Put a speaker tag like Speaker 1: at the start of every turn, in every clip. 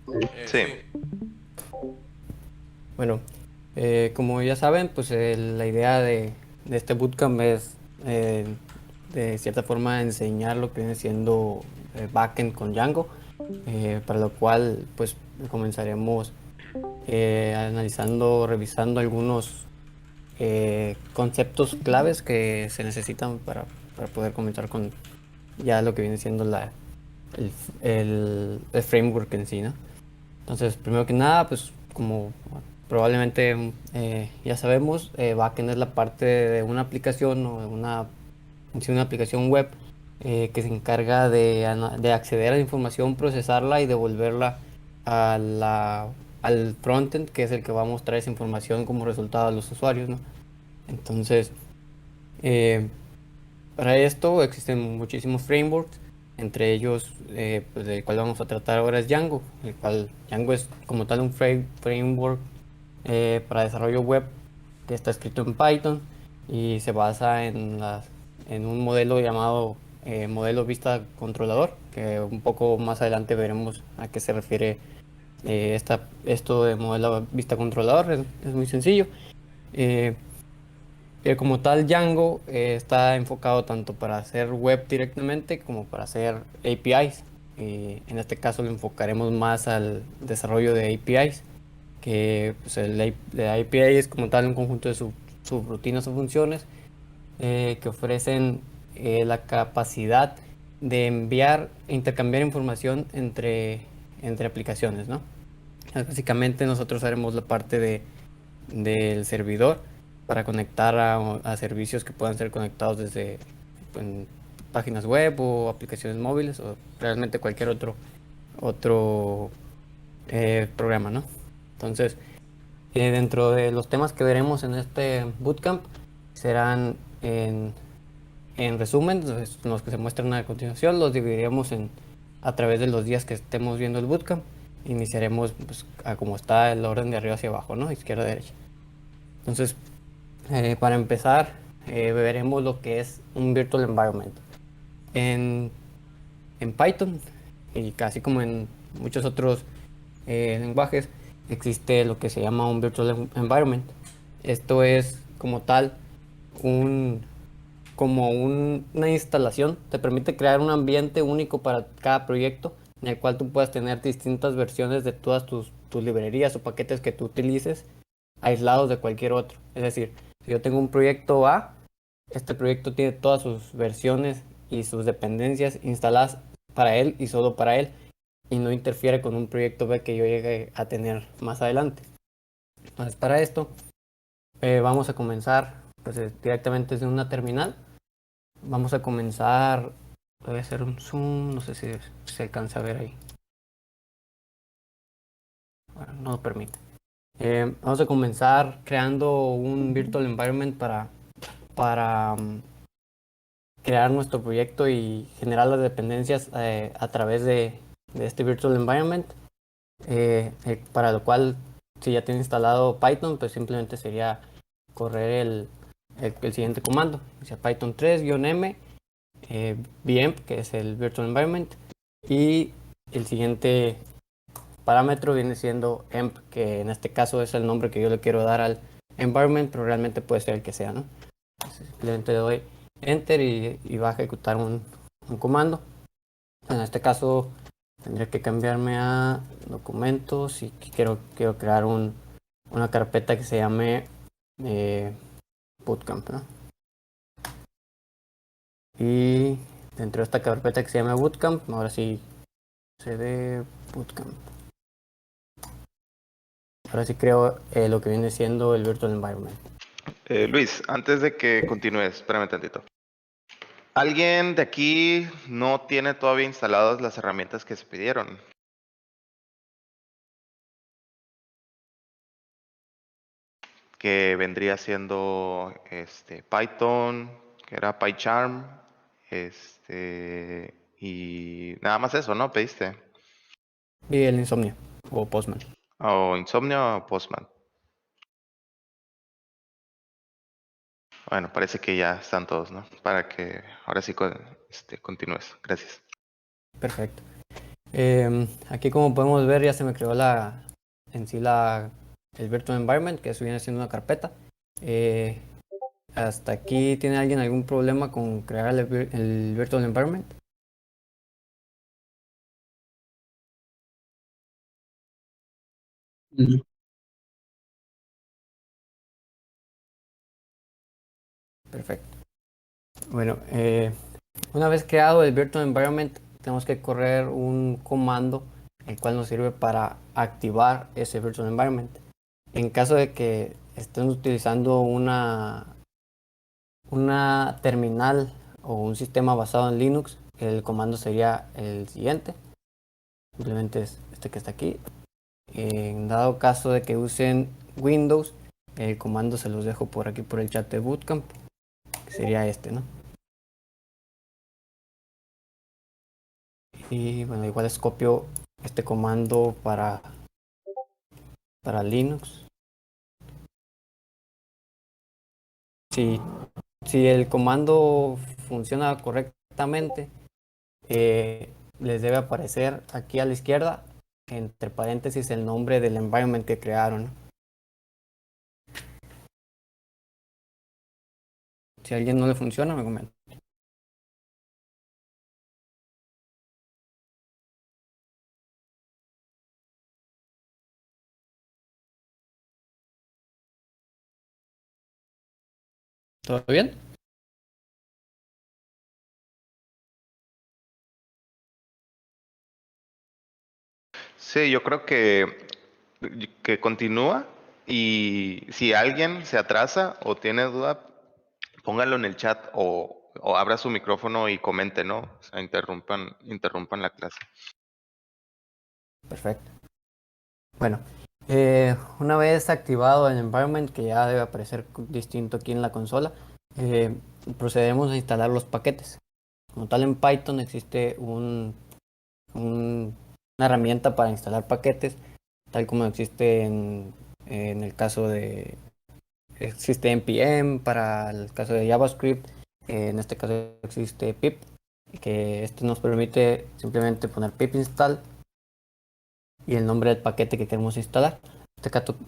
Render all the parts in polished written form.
Speaker 1: Sí.
Speaker 2: Sí.
Speaker 3: Bueno, como ya saben, pues la idea de este bootcamp es eh, de cierta forma enseñar lo que viene siendo backend con Django, para lo cual pues comenzaremos analizando, revisando algunos conceptos claves que se necesitan para poder comenzar con ya lo que viene siendo el, el framework en sí, ¿no? Entonces, primero que nada, pues como probablemente ya sabemos, backend es la parte de una aplicación o de en sí, una aplicación web que se encarga de acceder a la información, procesarla y devolverla a al frontend, que es el que va a mostrar esa información como resultado a los usuarios, ¿no? Entonces, eh, para esto existen muchísimos frameworks, entre ellos, pues, el cual vamos a tratar ahora es Django, el cual Django es como tal un framework para desarrollo web que está escrito en Python y se basa en un modelo llamado modelo vista controlador, que un poco más adelante veremos a qué se refiere esto de modelo vista controlador. Es muy sencillo. Eh, como tal, Django está enfocado tanto para hacer web directamente como para hacer APIs. En este caso lo enfocaremos más al desarrollo de APIs, que pues, la API es como tal un conjunto de subrutinas o funciones que ofrecen la capacidad de enviar e intercambiar información entre aplicaciones, ¿no? Básicamente nosotros haremos la parte del servidor para conectar a servicios que puedan ser conectados desde en páginas web o aplicaciones móviles o realmente cualquier otro programa, ¿no? Entonces, dentro de los temas que veremos en este bootcamp serán en resumen, los que se muestran a continuación, los dividiremos a través de los días que estemos viendo el bootcamp. Iniciaremos pues, a como está el orden de arriba hacia abajo, ¿no? Izquierda a derecha. Entonces, para empezar, veremos lo que es un virtual environment. En, en Python, y casi como en muchos otros lenguajes, existe lo que se llama un virtual environment. Esto es como tal un, una instalación, te permite crear un ambiente único para cada proyecto en el cual tú puedas tener distintas versiones de todas tus librerías o paquetes que tú utilices aislados de cualquier otro. Es decir, si yo tengo un proyecto A, este proyecto tiene todas sus versiones y sus dependencias instaladas para él y solo para él y no interfiere con un proyecto B que yo llegue a tener más adelante. Entonces, para esto vamos a comenzar pues, directamente desde una terminal. Vamos a comenzar, voy a hacer un zoom, no sé si se alcanza a ver ahí. Bueno, no lo permite. Vamos a comenzar creando un virtual environment para crear nuestro proyecto y generar las dependencias a través de este virtual environment, para lo cual si ya tiene instalado Python, pues simplemente sería correr el siguiente comando, o sea, Python 3-m VM, que es el virtual environment, y el siguiente parámetro viene siendo emp, que en este caso es el nombre que yo le quiero dar al environment, pero realmente puede ser el que sea, ¿no? Entonces, simplemente le doy enter y va a ejecutar un comando. En este caso tendría que cambiarme a documentos y quiero crear una carpeta que se llame eh, bootcamp, ¿no? Y dentro de esta carpeta que se llama bootcamp, ahora sí cd bootcamp. Ahora sí creo lo que viene siendo el virtual environment.
Speaker 1: Luis, antes de que continúes, espérame tantito. ¿Alguien de aquí no tiene todavía instaladas las herramientas que se pidieron? Que vendría siendo Python, que era PyCharm, y nada más eso, ¿no? ¿Pediste?
Speaker 3: Y el insomnio o Postman.
Speaker 1: O Insomnio o Postman. Bueno, parece que ya están todos, ¿no? Para que ahora sí continúes. Gracias.
Speaker 3: Perfecto. Aquí como podemos ver ya se me creó en sí el virtual environment, que eso viene siendo una carpeta. Eh, Hasta aquí, ¿tiene alguien algún problema con crear el virtual environment?
Speaker 2: Mm.
Speaker 3: Perfecto. Bueno, una vez creado el virtual environment, tenemos que correr un comando el cual nos sirve para activar ese virtual environment. En caso de que estén utilizando una terminal o un sistema basado en Linux, el comando sería el siguiente. Simplemente es este que está aquí. En dado caso de que usen Windows, el comando se los dejo por aquí por el chat de Bootcamp, que sería este, ¿no? Y bueno, igual les copio este comando para Linux. Si, si el comando funciona correctamente, les debe aparecer aquí a la izquierda, entre paréntesis, el nombre del environment que crearon. Si a alguien no le funciona, me comenta. ¿Todo bien?
Speaker 1: Sí, yo creo que continúa y si alguien se atrasa o tiene duda, póngalo en el chat o abra su micrófono y comente, ¿no? O sea, interrumpan la clase.
Speaker 3: Perfecto. Bueno, una vez activado el environment, que ya debe aparecer distinto aquí en la consola, eh, procedemos a instalar los paquetes. Como tal, en Python existe una herramienta para instalar paquetes, tal como existe en el caso de, existe npm para el caso de JavaScript, en este caso existe pip, que esto nos permite simplemente poner pip install y el nombre del paquete que queremos instalar.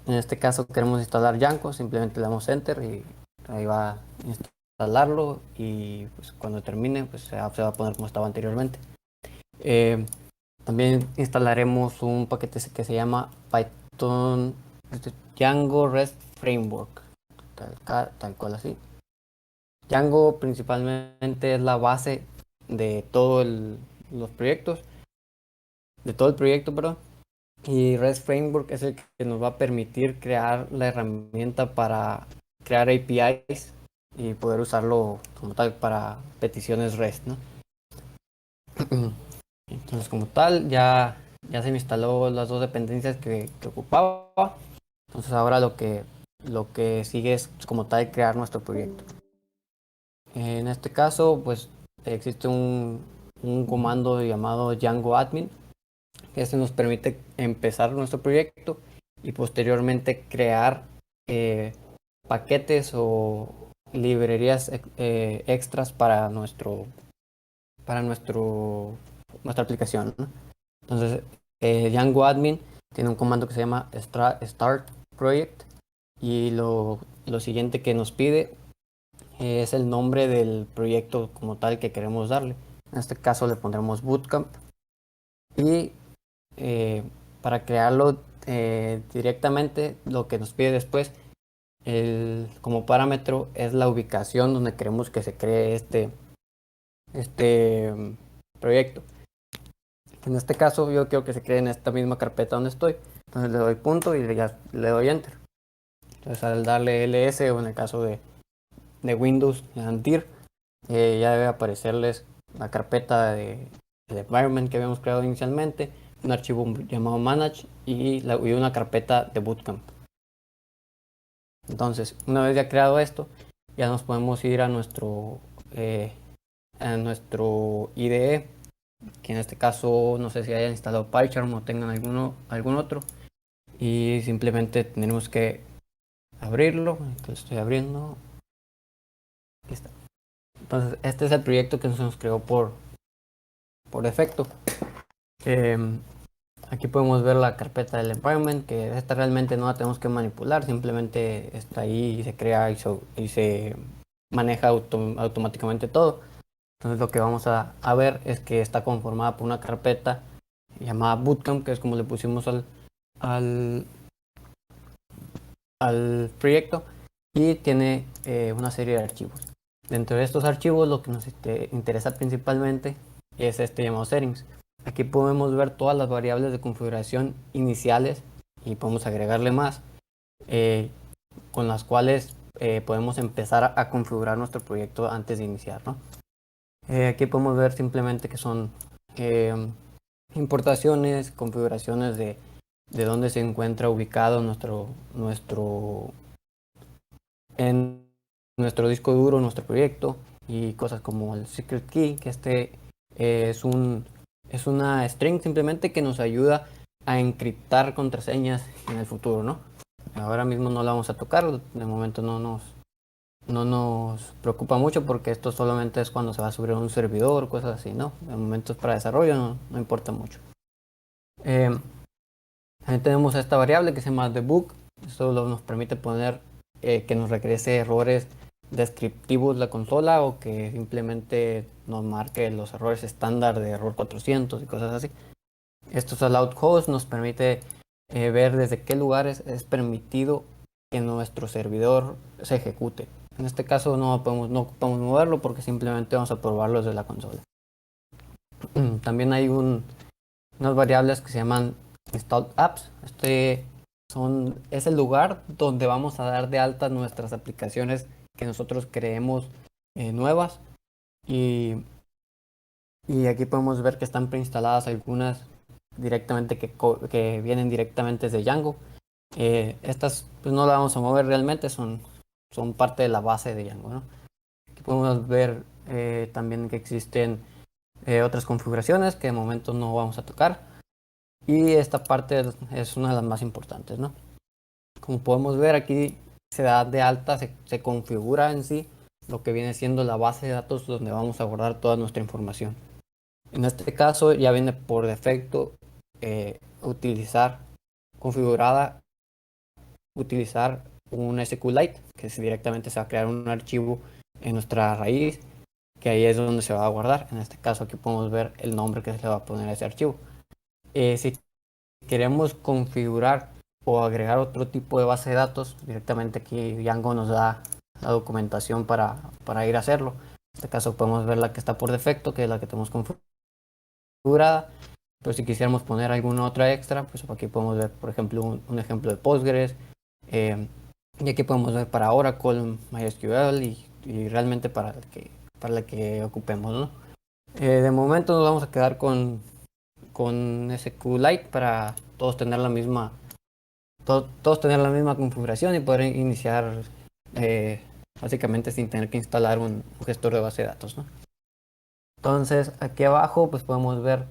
Speaker 3: En este caso queremos instalar Django, simplemente le damos enter y ahí va a instalarlo y pues cuando termine pues se va a poner como estaba anteriormente. Eh, También instalaremos un paquete que se llama Python Django REST Framework, tal cual así. Django principalmente es la base de los proyectos, de todo el proyecto, perdón. Y REST Framework es el que nos va a permitir crear la herramienta para crear APIs y poder usarlo como tal para peticiones REST, ¿no? Entonces, como tal, ya se me instaló las dos dependencias que ocupaba. Entonces, ahora lo que sigue es como tal crear nuestro proyecto. En este caso, pues existe un comando llamado Django admin. Este nos permite empezar nuestro proyecto y posteriormente crear eh, paquetes o librerías extras para nuestra aplicación, ¿no? Entonces, Django admin tiene un comando que se llama start project y lo siguiente que nos pide es el nombre del proyecto como tal que queremos darle. En este caso le pondremos bootcamp y eh, para crearlo directamente lo que nos pide después como parámetro es la ubicación donde queremos que se cree este proyecto. En este caso yo quiero que se cree en esta misma carpeta donde estoy. Entonces le doy punto y le doy enter. Entonces al darle ls o en el caso de Windows, le dan dir, ya debe aparecerles la carpeta de environment que habíamos creado inicialmente, un archivo llamado manage y una carpeta de bootcamp. Entonces, una vez ya creado esto, ya nos podemos ir a nuestro IDE, que en este caso no sé si hayan instalado PyCharm o tengan algún otro, y simplemente tenemos que abrirlo, que lo estoy abriendo. Aquí está. Entonces, este es el proyecto que se nos creó por defecto. Em, Aquí podemos ver la carpeta del environment, que esta realmente no la tenemos que manipular, simplemente está ahí y se crea y se maneja automáticamente todo. Entonces lo que vamos a ver es que está conformada por una carpeta llamada bootcamp, que es como le pusimos al, al proyecto, y tiene una serie de archivos. Dentro de estos archivos lo que nos interesa principalmente es este llamado settings. Aquí podemos ver todas las variables de configuración iniciales y podemos agregarle más, eh, con las cuales podemos empezar a configurar nuestro proyecto antes de iniciar, ¿no? Aquí podemos ver simplemente que son eh, importaciones, configuraciones de dónde se encuentra ubicado en nuestro disco duro, nuestro proyecto, y cosas como el secret key, que es una string simplemente que nos ayuda a encriptar contraseñas en el futuro, ¿no? Ahora mismo no la vamos a tocar, de momento no nos preocupa mucho porque esto solamente es cuando se va a subir a un servidor, cosas así, ¿no? De momento es para desarrollo, no importa mucho. Eh, También tenemos esta variable que se llama debug. Esto nos permite poner que nos regrese errores descriptivos la consola o que simplemente nos marque los errores estándar de error 400 y cosas así. Esto es allowed host, nos permite ver desde qué lugares es permitido que nuestro servidor se ejecute. En este caso no podemos moverlo porque simplemente vamos a probarlo desde la consola. También hay unas variables que se llaman installed apps. Es el lugar donde vamos a dar de alta nuestras aplicaciones que nosotros creemos nuevas. Y, y aquí podemos ver que están preinstaladas algunas directamente que vienen directamente desde Django. Estas pues no las vamos a mover realmente, son parte de la base de Django, ¿no? Aquí podemos ver también que existen otras configuraciones que de momento no vamos a tocar. Y esta parte es una de las más importantes, ¿no? Como podemos ver aquí se da de alta, se configura en sí lo que viene siendo la base de datos donde vamos a guardar toda nuestra información. En este caso ya viene por defecto utilizar configurada, utilizar un SQLite, que directamente se va a crear un archivo en nuestra raíz, que ahí es donde se va a guardar. En este caso aquí podemos ver el nombre que se le va a poner a ese archivo. Si queremos configurar o agregar otro tipo de base de datos, directamente aquí Django nos da la documentación para ir a hacerlo. En este caso podemos ver la que está por defecto, que es la que tenemos configurada. Pero si quisiéramos poner alguna otra extra, pues aquí podemos ver, por ejemplo, un ejemplo de Postgres. Y aquí podemos ver para Oracle, MySQL y realmente para la que ocupemos, ¿no? De momento nos vamos a quedar con SQLite para todos tener la misma configuración y poder iniciar básicamente sin tener que instalar un gestor de base de datos, ¿no? Entonces aquí abajo pues podemos ver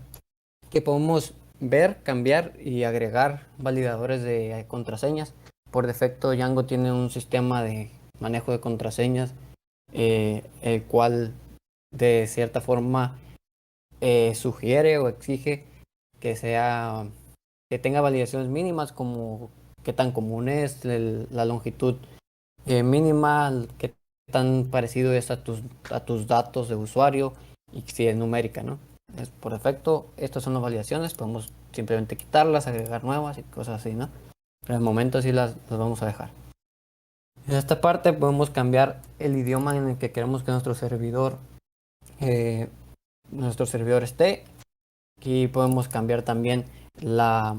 Speaker 3: que podemos ver, cambiar y agregar validadores de contraseñas. Por defecto Django tiene un sistema de manejo de contraseñas, el cual de cierta forma sugiere o exige que que tenga validaciones mínimas como qué tan común es la longitud mínima, qué tan parecido es a tus datos de usuario y si es numérica, ¿no? Por defecto, estas son las validaciones, podemos simplemente quitarlas, agregar nuevas y cosas así, ¿no? Pero de momento sí las vamos a dejar. En esta parte podemos cambiar el idioma en el que queremos que eh, nuestro servidor esté. Aquí podemos cambiar también la,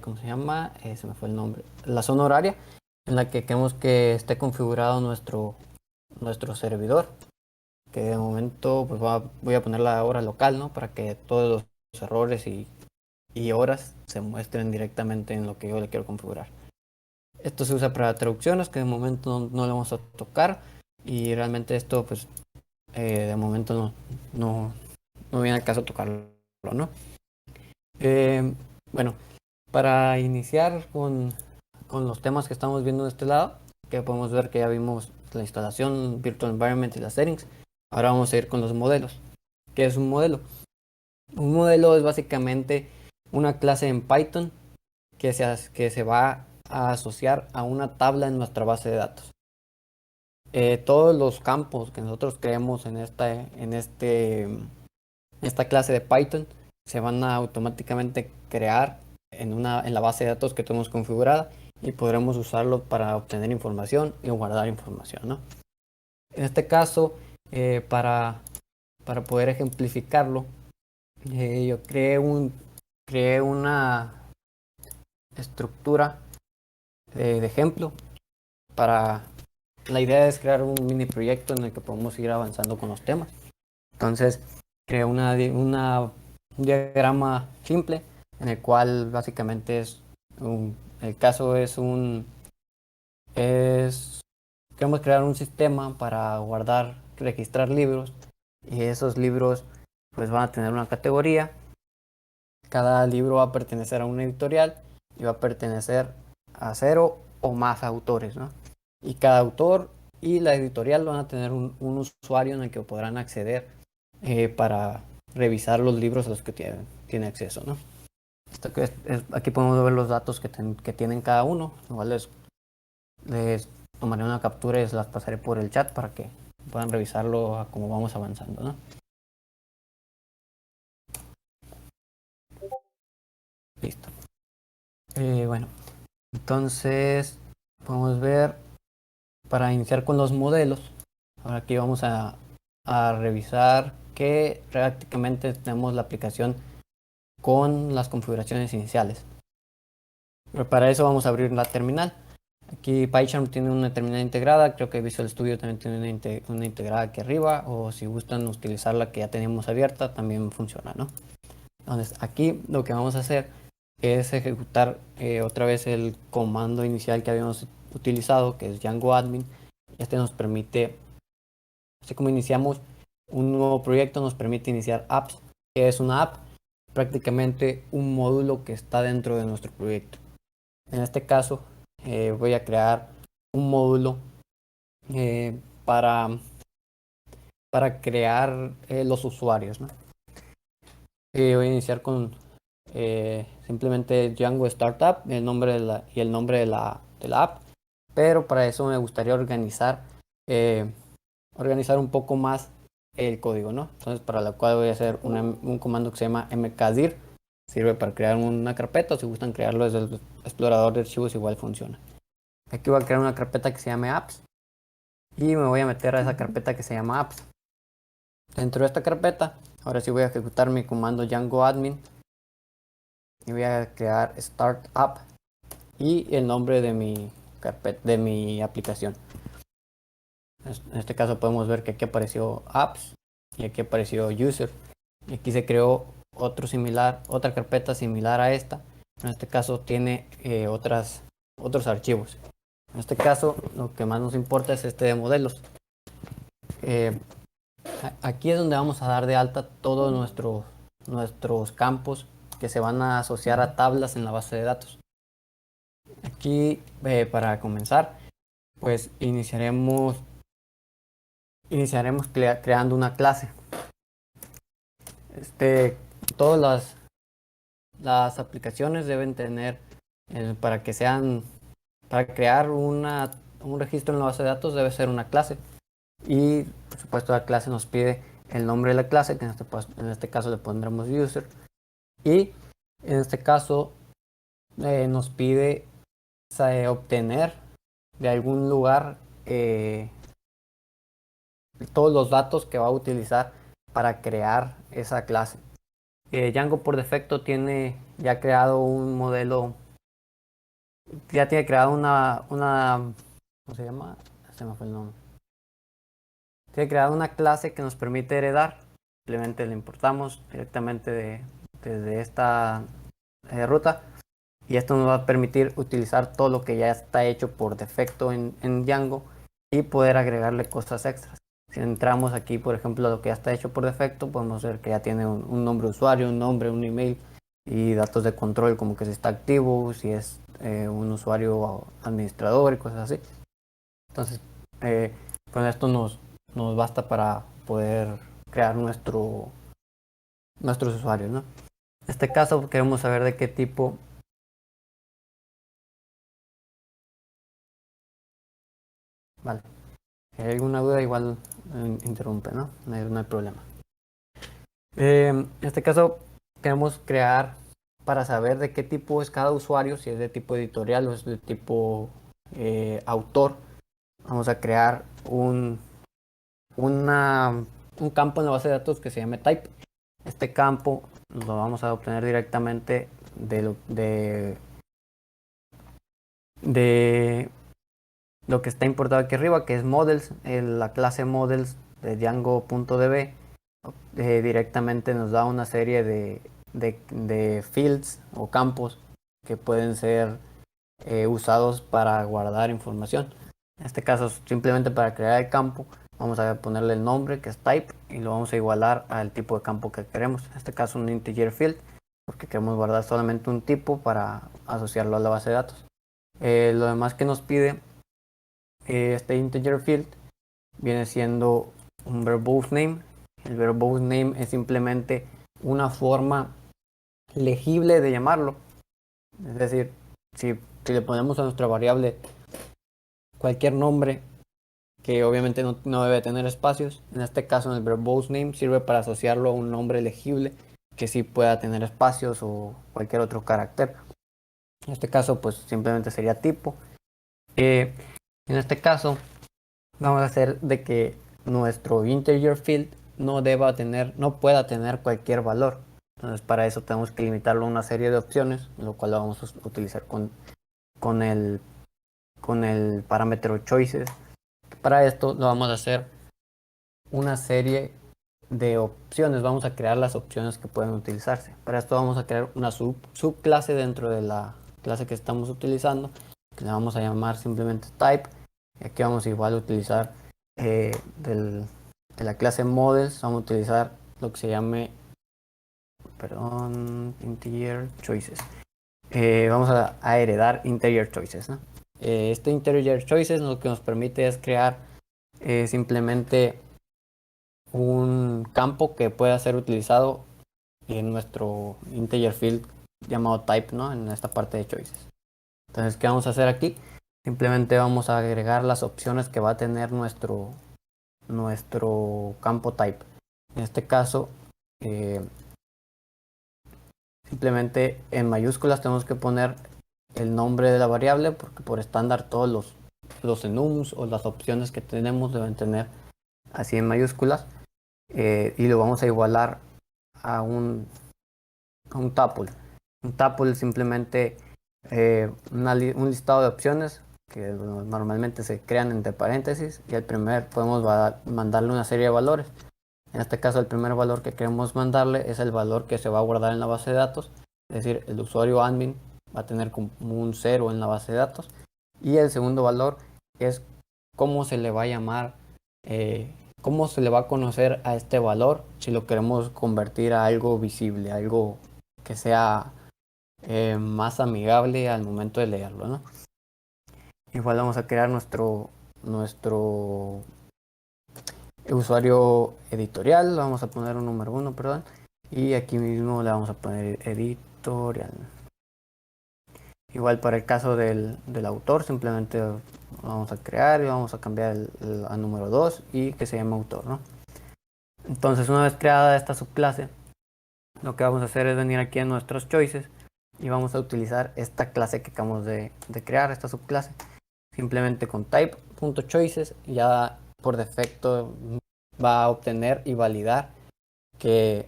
Speaker 3: ¿cómo se llama? Se me fue el nombre. La zona horaria en la que queremos que esté configurado nuestro servidor. Que de momento pues voy a poner la hora local, ¿no? Para que todos los errores y horas se muestren directamente en lo que yo le quiero configurar. Esto se usa para traducciones que de momento no le vamos a tocar. Y realmente esto pues de momento no viene al caso tocarlo, ¿no? Bueno, para iniciar con los temas que estamos viendo de este lado, que podemos ver que ya vimos la instalación, Virtual Environment y las settings. Ahora vamos a ir con los modelos. ¿Qué es un modelo? Un modelo es básicamente una clase en Python que se va a asociar a una tabla en nuestra base de datos. Todos los campos que nosotros creemos esta clase de Python se van a automáticamente crear en la base de datos que tenemos configurada y podremos usarlo para obtener información y guardar información, ¿no? En este caso, para poder ejemplificarlo, yo creé una estructura de ejemplo para... La idea es crear un mini proyecto en el que podemos ir avanzando con los temas. Entonces, creé un diagrama simple en el cual básicamente el caso es, queremos crear un sistema para registrar libros y esos libros pues van a tener una categoría. Cada libro va a pertenecer a una editorial y va a pertenecer a 0 o más autores, ¿no? Y cada autor y la editorial van a tener un usuario en el que podrán acceder para revisar los libros a los que tiene acceso, ¿no? Aquí podemos ver los datos que tienen cada uno. Igual les tomaré una captura y se las pasaré por el chat para que puedan revisarlo a cómo vamos avanzando, ¿no? Listo. Bueno, entonces podemos ver, para iniciar con los modelos, ahora aquí vamos a revisar que prácticamente tenemos la aplicación con las configuraciones iniciales. Pero para eso vamos a abrir la terminal. Aquí PyCharm tiene una terminal integrada, creo que Visual Studio también tiene una integrada aquí arriba, o si gustan utilizar la que ya teníamos abierta, también funciona, ¿no? Entonces aquí lo que vamos a hacer es ejecutar otra vez el comando inicial que habíamos utilizado, que es Django admin. Este nos permite, así como iniciamos un nuevo proyecto, nos permite iniciar apps, que es una app, prácticamente un módulo que está dentro de nuestro proyecto. En este caso voy a crear un módulo eh, para, para crear los usuarios, ¿no? Voy a iniciar con simplemente Django Startup, y el nombre de la app, pero para eso me gustaría organizar un poco más el código, ¿no? Entonces, para lo cual voy a hacer un comando que se llama mkdir, sirve para crear una carpeta, o si gustan crearlo desde el explorador de archivos igual funciona. Aquí voy a crear una carpeta que se llame apps y me voy a meter a esa carpeta que se llama apps. Dentro de esta carpeta, ahora sí voy a ejecutar mi comando Django admin y voy a crear startup y el nombre de mi carpeta, de mi aplicación. En este caso podemos ver que aquí apareció apps y aquí apareció user. Y aquí se creó otra carpeta similar a esta. En este caso tiene otros archivos. En este caso lo que más nos importa es este de modelos. Aquí es donde vamos a dar de alta todos nuestros campos que se van a asociar a tablas en la base de datos. Aquí para comenzar, pues iniciaremos creando una clase. Todas las aplicaciones deben tener, para para crear un registro en la base de datos debe ser una clase. Y por supuesto la clase nos pide el nombre de la clase, que en este caso le pondremos user. Y en este caso nos pide obtener de algún lugar todos los datos que va a utilizar para crear esa clase. Django por defecto tiene ya creado un modelo, ya tiene creado ¿cómo se llama? Se me fue el nombre. Tiene creado una clase que nos permite heredar. Simplemente la importamos directamente desde esta ruta. Y esto nos va a permitir utilizar todo lo que ya está hecho por defecto en Django y poder agregarle cosas extras. Si entramos aquí, por ejemplo, lo que ya está hecho por defecto, podemos ver que ya tiene un nombre de usuario, un nombre, un email y datos de control como que si está activo, si es un usuario administrador y cosas así. Entonces, con esto nos basta para poder crear nuestros usuarios, ¿no? En este caso queremos saber de qué tipo. Vale. Si hay alguna duda, igual interrumpe, ¿no? No hay problema. En este caso, queremos crear para saber de qué tipo es cada usuario, si es de tipo editorial o es de tipo autor. Vamos a crear un campo en la base de datos que se llame type. Este campo lo vamos a obtener directamente de lo que está importado aquí arriba, que es models, la clase models de Django.db. Directamente nos da una serie de fields o campos que pueden ser usados para guardar información. En este caso, simplemente para crear el campo, vamos a ponerle el nombre que es type y lo vamos a igualar al tipo de campo que queremos. En este caso, un integer field, porque queremos guardar solamente un tipo para asociarlo a la base de datos. Lo demás que nos pide este integer field viene siendo un verbose name. El verbose name es simplemente una forma legible de llamarlo. Es decir, si le ponemos a nuestra variable cualquier nombre que obviamente no debe tener espacios, en este caso en el verbose name sirve para asociarlo a un nombre legible que sí pueda tener espacios o cualquier otro carácter. En este caso pues simplemente sería tipo. En este caso vamos a hacer de que nuestro integer field no pueda tener cualquier valor. Entonces para eso tenemos que limitarlo a una serie de opciones, lo cual lo vamos a utilizar con el parámetro choices. Para esto lo vamos a hacer una serie de opciones, vamos a crear las opciones que pueden utilizarse. Para esto vamos a crear una subclase dentro de la clase que estamos utilizando, que la vamos a llamar simplemente type. Y aquí vamos igual a utilizar de la clase models, vamos a utilizar lo que se llame, integer choices. Vamos a heredar integer choices, ¿no? Este integer choices lo que nos permite es crear simplemente un campo que pueda ser utilizado en nuestro integer field llamado type, ¿no? En esta parte de choices. Entonces, ¿qué vamos a hacer aquí? Simplemente vamos a agregar las opciones que va a tener nuestro campo type. En este caso, simplemente en mayúsculas tenemos que poner el nombre de la variable, porque por estándar todos los enums o las opciones que tenemos deben tener así en mayúsculas. Y lo vamos a igualar a un tuple. Un tuple es simplemente un listado de opciones que normalmente se crean entre paréntesis, y al primer podemos mandarle una serie de valores. En este caso el primer valor que queremos mandarle es el valor que se va a guardar en la base de datos, es decir, el usuario admin va a tener como un 0 en la base de datos, y el segundo valor es cómo se le va a llamar, cómo se le va a conocer a este valor si lo queremos convertir a algo visible, algo que sea más amigable al momento de leerlo, ¿no? Igual vamos a crear nuestro usuario editorial, vamos a poner un número 1, perdón, y aquí mismo le vamos a poner editorial. Igual para el caso del autor, simplemente lo vamos a crear y vamos a cambiar a número 2 y que se llame autor, ¿no? Entonces, una vez creada esta subclase, lo que vamos a hacer es venir aquí a nuestros choices y vamos a utilizar esta clase que acabamos de crear, esta subclase. Simplemente con type.choices ya por defecto va a obtener y validar que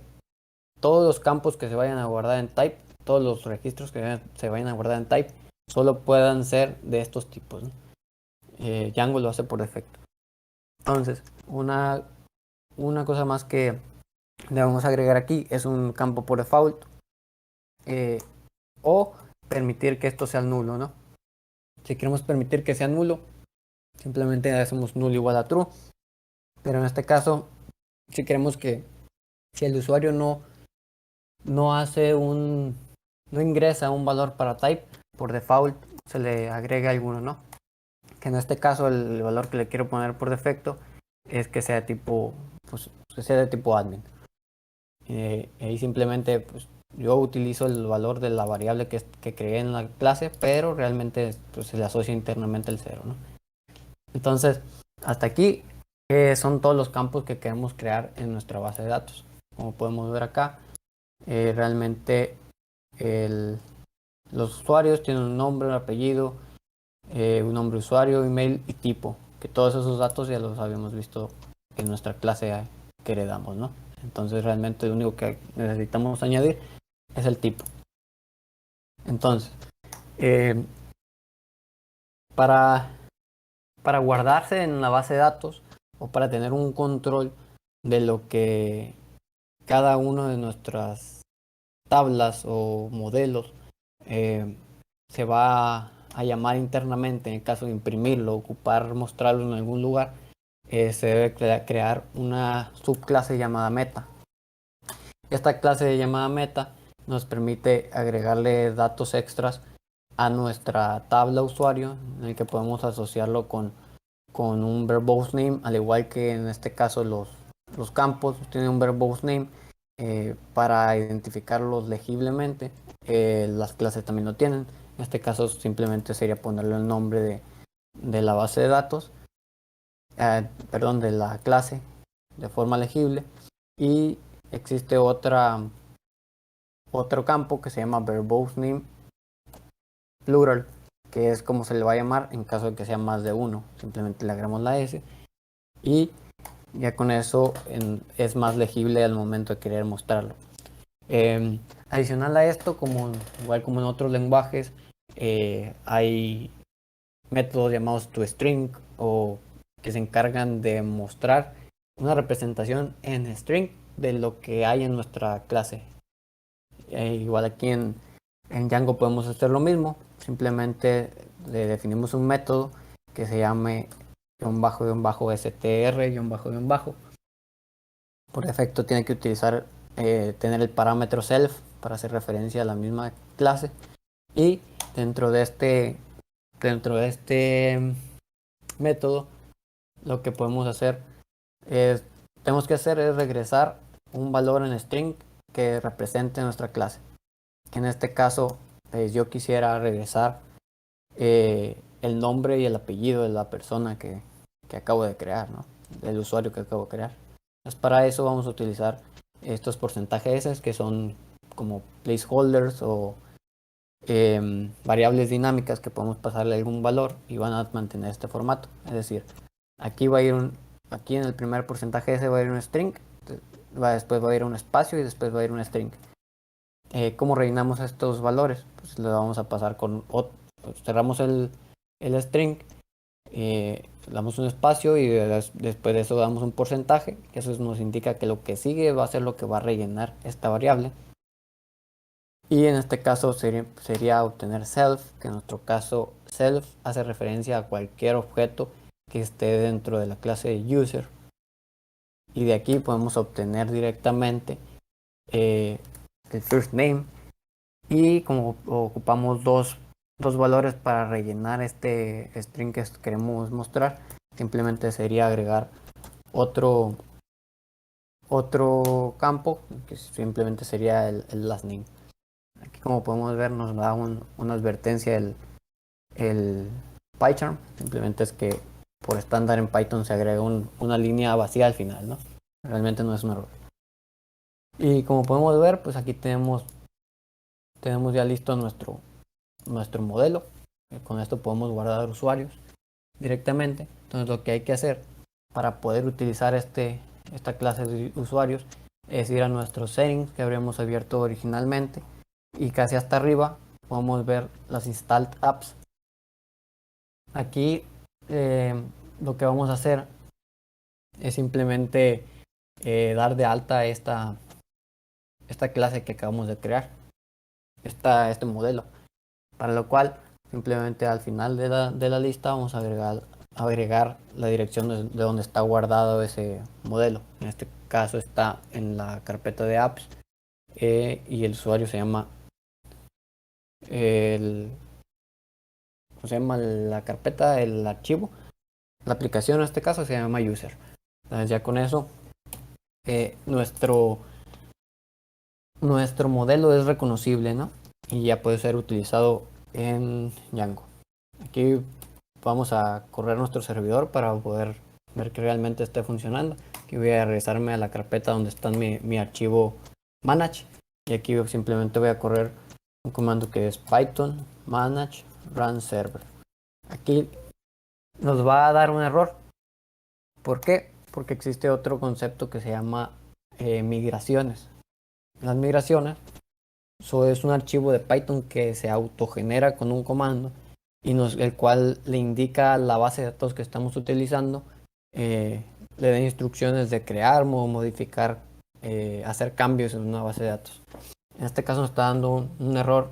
Speaker 3: todos los campos que se vayan a guardar en type, todos los registros que se vayan a guardar en type, solo puedan ser de estos tipos, ¿no? Django lo hace por defecto. Entonces, una cosa más que le vamos a agregar aquí es un campo por default, o permitir que esto sea nulo, ¿no? Si queremos permitir que sea nulo, simplemente hacemos null igual a true. Pero en este caso, si queremos que si el usuario no ingresa un valor para type, por default se le agrega alguno, ¿no? Que en este caso el valor que le quiero poner por defecto es que sea de tipo, pues, que sea de tipo admin. Ahí simplemente pues, yo utilizo el valor de la variable que creé en la clase, pero realmente pues, se le asocia internamente el cero, ¿no? Entonces, hasta aquí son todos los campos que queremos crear en nuestra base de datos. Como podemos ver acá, realmente el, los usuarios tienen un nombre, un apellido, un nombre de usuario, email y tipo, que todos esos datos ya los habíamos visto en nuestra clase que heredamos, ¿no? Entonces realmente lo único que necesitamos añadir es el tipo. Entonces, eh, para, para guardarse en la base de datos o para tener un control de lo que cada uno de nuestras tablas o modelos eh, se va a llamar internamente en el caso de imprimirlo, ocupar, mostrarlo en algún lugar, se debe crear una subclase llamada meta. Esta clase llamada meta nos permite agregarle datos extras a nuestra tabla usuario, en el que podemos asociarlo con un verbose name, al igual que en este caso los campos tienen un verbose name para identificarlos legiblemente. Las clases también lo tienen. En este caso simplemente sería ponerle el nombre de la base de datos, perdón, de la clase de forma legible. Y existe otro campo que se llama verbose name plural, que es como se le va a llamar en caso de que sea más de uno. Simplemente le agregamos la S y ya con eso es más legible al momento de querer mostrarlo. Adicional a esto, igual como en otros lenguajes, hay métodos llamados toString o que se encargan de mostrar una representación en string de lo que hay en nuestra clase. Igual aquí en Django podemos hacer lo mismo, simplemente le definimos un método que se llame str. Por defecto tiene que utilizar, tener el parámetro self para hacer referencia a la misma clase. Y dentro de este método, lo que podemos hacer es, tenemos que hacer es regresar un valor en string que represente nuestra clase. En este caso, yo quisiera regresar el nombre y el apellido de la persona que acabo de crear, ¿no? Del usuario que acabo de crear. Entonces, para eso vamos a utilizar estos porcentajes que son como placeholders o variables dinámicas que podemos pasarle algún valor y van a mantener este formato. Es decir, aquí va a ir aquí en el primer porcentaje ese va a ir un string, después va a ir un espacio y después va a ir un string. ¿Cómo rellenamos estos valores? Pues lo vamos a pasar cerramos el string, damos un espacio y después de eso damos un porcentaje, que eso nos indica que lo que sigue va a ser lo que va a rellenar esta variable. Y en este caso sería obtener self, que en nuestro caso self hace referencia a cualquier objeto que esté dentro de la clase de user. Y de aquí podemos obtener directamente el first name. Y como ocupamos dos valores para rellenar este string que queremos mostrar, simplemente sería agregar otro campo que simplemente sería el last name. Aquí como podemos ver nos da una advertencia el PyCharm. Simplemente es que por estándar en Python se agrega una línea vacía al final, ¿no? Realmente no es un error. Y como podemos ver, pues aquí tenemos ya listo nuestro modelo. Con esto podemos guardar usuarios directamente. Entonces lo que hay que hacer para poder utilizar esta clase de usuarios es ir a nuestros settings que habríamos abierto originalmente y casi hasta arriba podemos ver las installed apps. Aquí lo que vamos a hacer es simplemente dar de alta esta clase que acabamos de crear, este modelo, para lo cual simplemente al final de la lista vamos a agregar la dirección de donde está guardado ese modelo. En este caso está en la carpeta de apps y el usuario se llama ¿cómo se llama la carpeta? El archivo. La aplicación en este caso se llama user. Entonces ya con eso nuestro nuestro modelo es reconocible, ¿no? Y ya puede ser utilizado en Django. Aquí vamos a correr nuestro servidor para poder ver que realmente esté funcionando. Aquí voy a regresarme a la carpeta donde está mi archivo manage. Y aquí simplemente voy a correr un comando que es python manage run server. Aquí nos va a dar un error. ¿Por qué? Porque existe otro concepto que se llama migraciones. Las migraciones es un archivo de Python que se autogenera con un comando y el cual le indica a la base de datos que estamos utilizando, le da instrucciones de crear o modificar, hacer cambios en una base de datos. En este caso nos está dando un error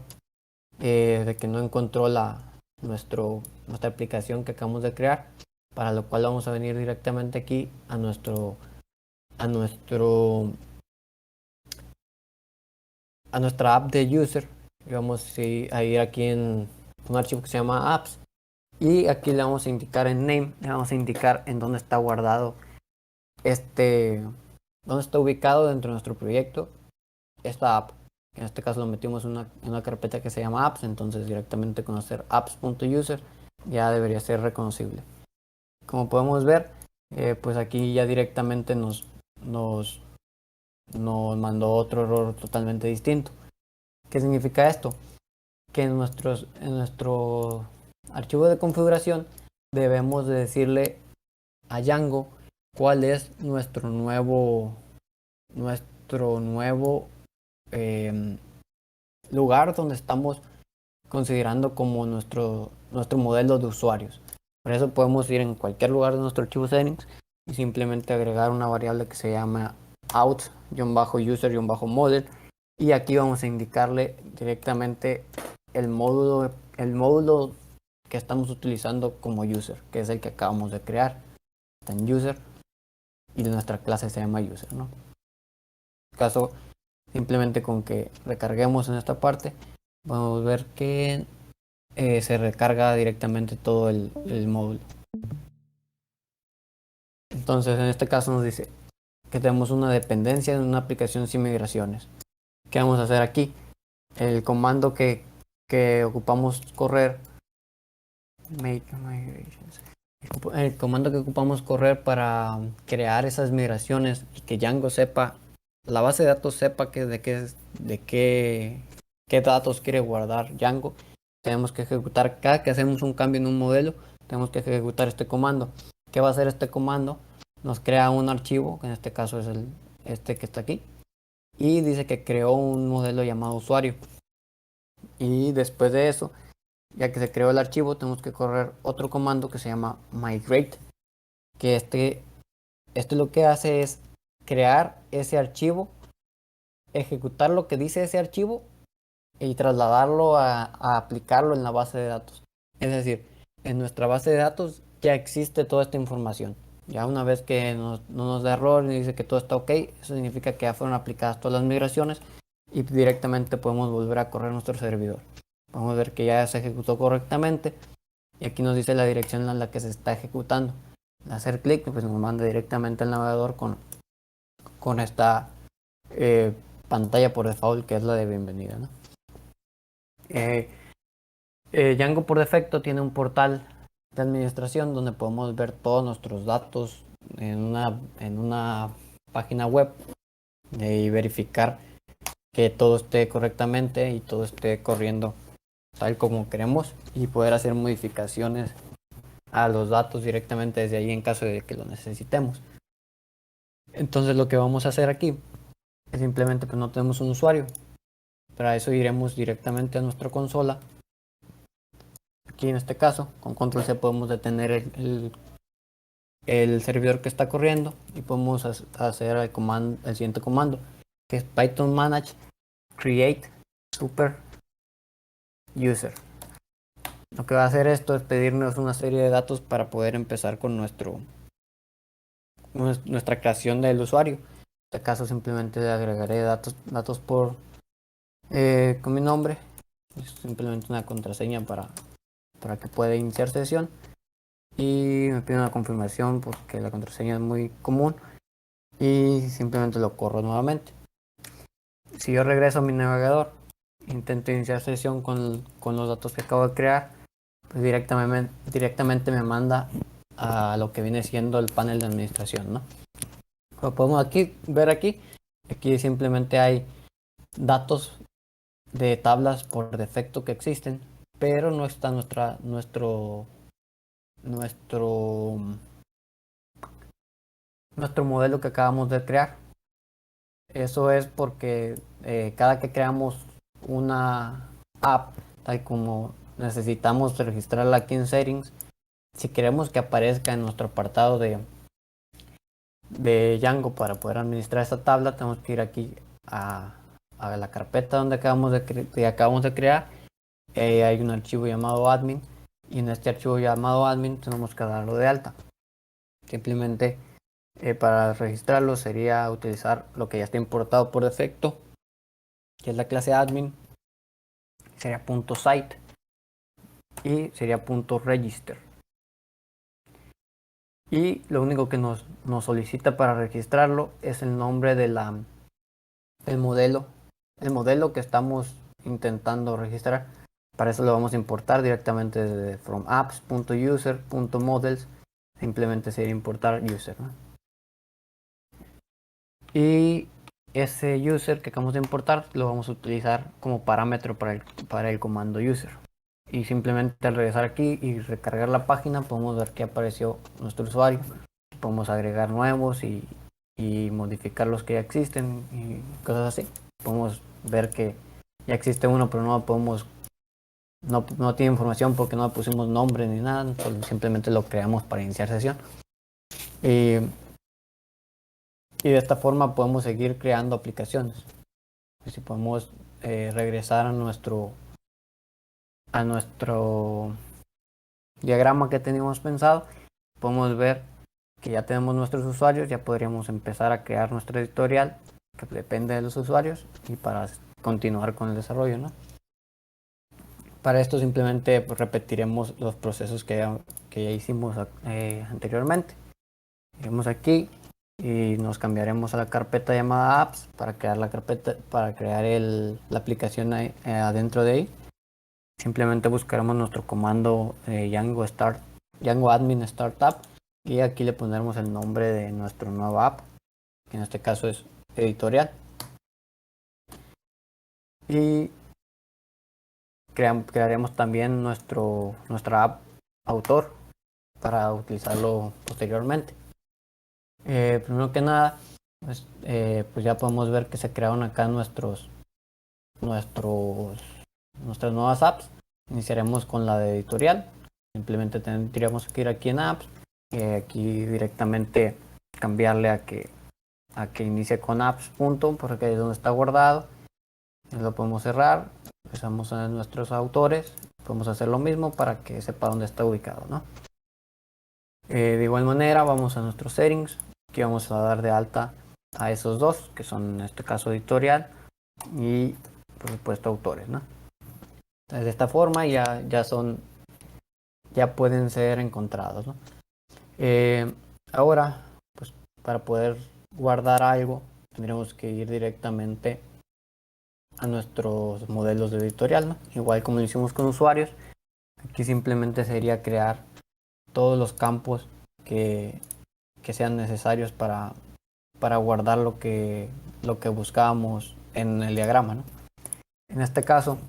Speaker 3: de que no encontró nuestra aplicación que acabamos de crear, para lo cual vamos a venir directamente aquí a a nuestro a nuestra app de user y vamos a ir aquí en un archivo que se llama apps y aquí le vamos a indicar en name, le vamos a indicar en dónde está guardado dónde está ubicado dentro de nuestro proyecto esta app. En este caso lo metimos en una carpeta que se llama apps, entonces directamente con hacer apps.user ya debería ser reconocible. Como podemos ver, pues aquí ya directamente nos mandó otro error totalmente distinto. ¿Qué significa esto? Que en nuestro archivo de configuración debemos de decirle a Django cuál es nuestro nuevo lugar donde estamos considerando como nuestro modelo de usuarios. Por eso podemos ir en cualquier lugar de nuestro archivo settings y simplemente agregar una variable que se llama out-user-model y aquí vamos a indicarle directamente el módulo que estamos utilizando como user, que es el que acabamos de crear. Está en user y nuestra clase se llama user, ¿no? En este caso, simplemente con que recarguemos en esta parte, vamos a ver que se recarga directamente todo el módulo. Entonces, en este caso nos dice que tenemos una dependencia de una aplicación sin migraciones. ¿Qué vamos a hacer aquí? El comando que ocupamos correr, el comando que ocupamos correr para crear esas migraciones y que Django sepa, la base de datos sepa qué datos quiere guardar Django, tenemos que ejecutar cada que hacemos un cambio en un modelo, tenemos que ejecutar este comando. ¿Qué va a hacer este comando? Nos crea un archivo, que en este caso es este que está aquí, y dice que creó un modelo llamado usuario. Y después de eso, ya que se creó el archivo, tenemos que correr otro comando que se llama migrate, que este lo que hace es crear ese archivo, ejecutar lo que dice ese archivo y trasladarlo a aplicarlo en la base de datos. Es decir, en nuestra base de datos ya existe toda esta información. Ya una vez que no nos da error y dice que todo está ok, eso significa que ya fueron aplicadas todas las migraciones y directamente podemos volver a correr nuestro servidor. Vamos a ver que ya se ejecutó correctamente y aquí nos dice la dirección en la que se está ejecutando. Al hacer clic, pues nos manda directamente al navegador con esta pantalla por default que es la de bienvenida, ¿no? Django por defecto tiene un portal de administración donde podemos ver todos nuestros datos en una página web y verificar que todo esté correctamente y todo esté corriendo tal como queremos y poder hacer modificaciones a los datos directamente desde ahí en caso de que lo necesitemos. Entonces lo que vamos a hacer aquí es simplemente que no tenemos un usuario. Para eso iremos directamente a nuestra consola. Aquí en este caso, con control C podemos detener el servidor que está corriendo y podemos hacer el siguiente comando, que es python manage create super user. Lo que va a hacer esto es pedirnos una serie de datos para poder empezar con nuestra creación del usuario. En este caso simplemente le agregaré datos con mi nombre, simplemente una contraseña para que pueda iniciar sesión y me pide una confirmación porque la contraseña es muy común y simplemente lo corro nuevamente. si yo regreso a mi navegador, intento iniciar sesión con los datos que acabo de crear, pues directamente me manda a lo que viene siendo el panel de administración, ¿no? Como podemos ver aquí simplemente hay datos de tablas por defecto que existen, pero no está nuestro, nuestro modelo que acabamos de crear. Eso es porque cada que creamos una app, tal como necesitamos registrarla aquí en Settings, si queremos que aparezca en nuestro apartado de Django para poder administrar esta tabla, tenemos que ir aquí a la carpeta donde acabamos de crear. Hay un archivo llamado admin y en este archivo llamado admin tenemos que darlo de alta. Simplemente para registrarlo sería utilizar lo que ya está importado por defecto, que es la clase admin, sería .site y sería .register. Y lo único que nos solicita para registrarlo es el nombre del modelo que estamos intentando registrar. Para eso lo vamos a importar directamente desde from apps.user.models. Simplemente sería importar user, ¿no? Y ese user que acabamos de importar lo vamos a utilizar como parámetro para el comando user. Y simplemente al regresar aquí y recargar la página podemos ver que apareció nuestro usuario. Podemos agregar nuevos y modificar los que ya existen y cosas así. Podemos ver que ya existe uno, pero no tiene información porque no le pusimos nombre ni nada, simplemente lo creamos para iniciar sesión. Y de esta forma podemos seguir creando aplicaciones. Si podemos regresar a nuestro diagrama que teníamos pensado, podemos ver que ya tenemos nuestros usuarios, ya podríamos empezar a crear nuestro editorial que depende de los usuarios y para continuar con el desarrollo, ¿no? Para esto simplemente pues, repetiremos los procesos que ya hicimos anteriormente. Iremos aquí y nos cambiaremos a la carpeta llamada apps para crear la aplicación adentro de ahí. Simplemente buscaremos nuestro comando Django admin startup y aquí le pondremos el nombre de nuestro nuevo app, que en este caso es editorial. Y crearemos también nuestra app autor para utilizarlo posteriormente. Primero que nada, pues ya podemos ver que se crearon acá nuestras nuevas apps. Iniciaremos con la de editorial. Simplemente tendríamos que ir aquí en apps, aquí directamente cambiarle a que inicie con apps punto, porque ahí es donde está guardado. Lo podemos cerrar, empezamos a nuestros autores, podemos hacer lo mismo para que sepa dónde está ubicado, ¿no? De igual manera vamos a nuestros settings, aquí vamos a dar de alta a esos dos, que son en este caso editorial y por supuesto autores, ¿no? Entonces de esta forma ya pueden ser encontrados, ¿no? Ahora, pues para poder guardar algo, tendremos que ir directamente a nuestros modelos de editorial, ¿no? Igual como lo hicimos con usuarios, aquí simplemente sería crear todos los campos que sean necesarios para guardar lo que buscábamos en el diagrama, ¿no? En este caso,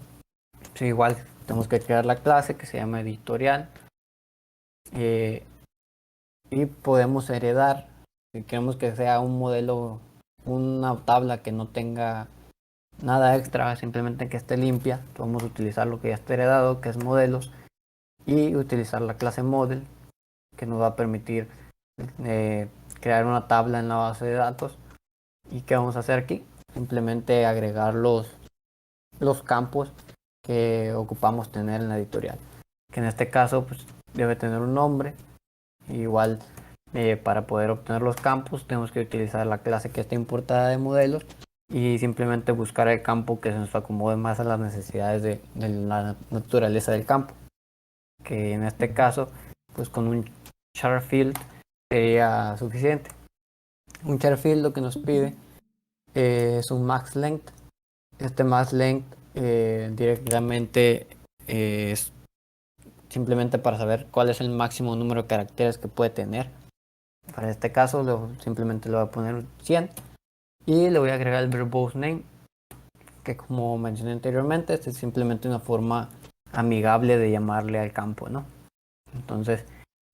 Speaker 3: pues igual tenemos que crear la clase que se llama editorial y podemos heredar, si queremos que sea un modelo, una tabla que no tenga nada extra, simplemente que esté limpia, podemos utilizar lo que ya está heredado, que es modelos, y utilizar la clase model, que nos va a permitir crear una tabla en la base de datos. ¿Y qué vamos a hacer aquí? Simplemente agregar los campos que ocupamos tener en la editorial, que en este caso pues, debe tener un nombre. Igual para poder obtener los campos tenemos que utilizar la clase que está importada de modelos y simplemente buscar el campo que se nos acomode más a las necesidades de la naturaleza del campo, que en este caso pues con un char field sería suficiente. Un char field lo que nos pide es un max length, Este max length directamente es simplemente para saber cuál es el máximo número de caracteres que puede tener. Para este caso simplemente le voy a poner 100 y le voy a agregar el verbose name, que como mencioné anteriormente, este es simplemente una forma amigable de llamarle al campo, ¿no? Entonces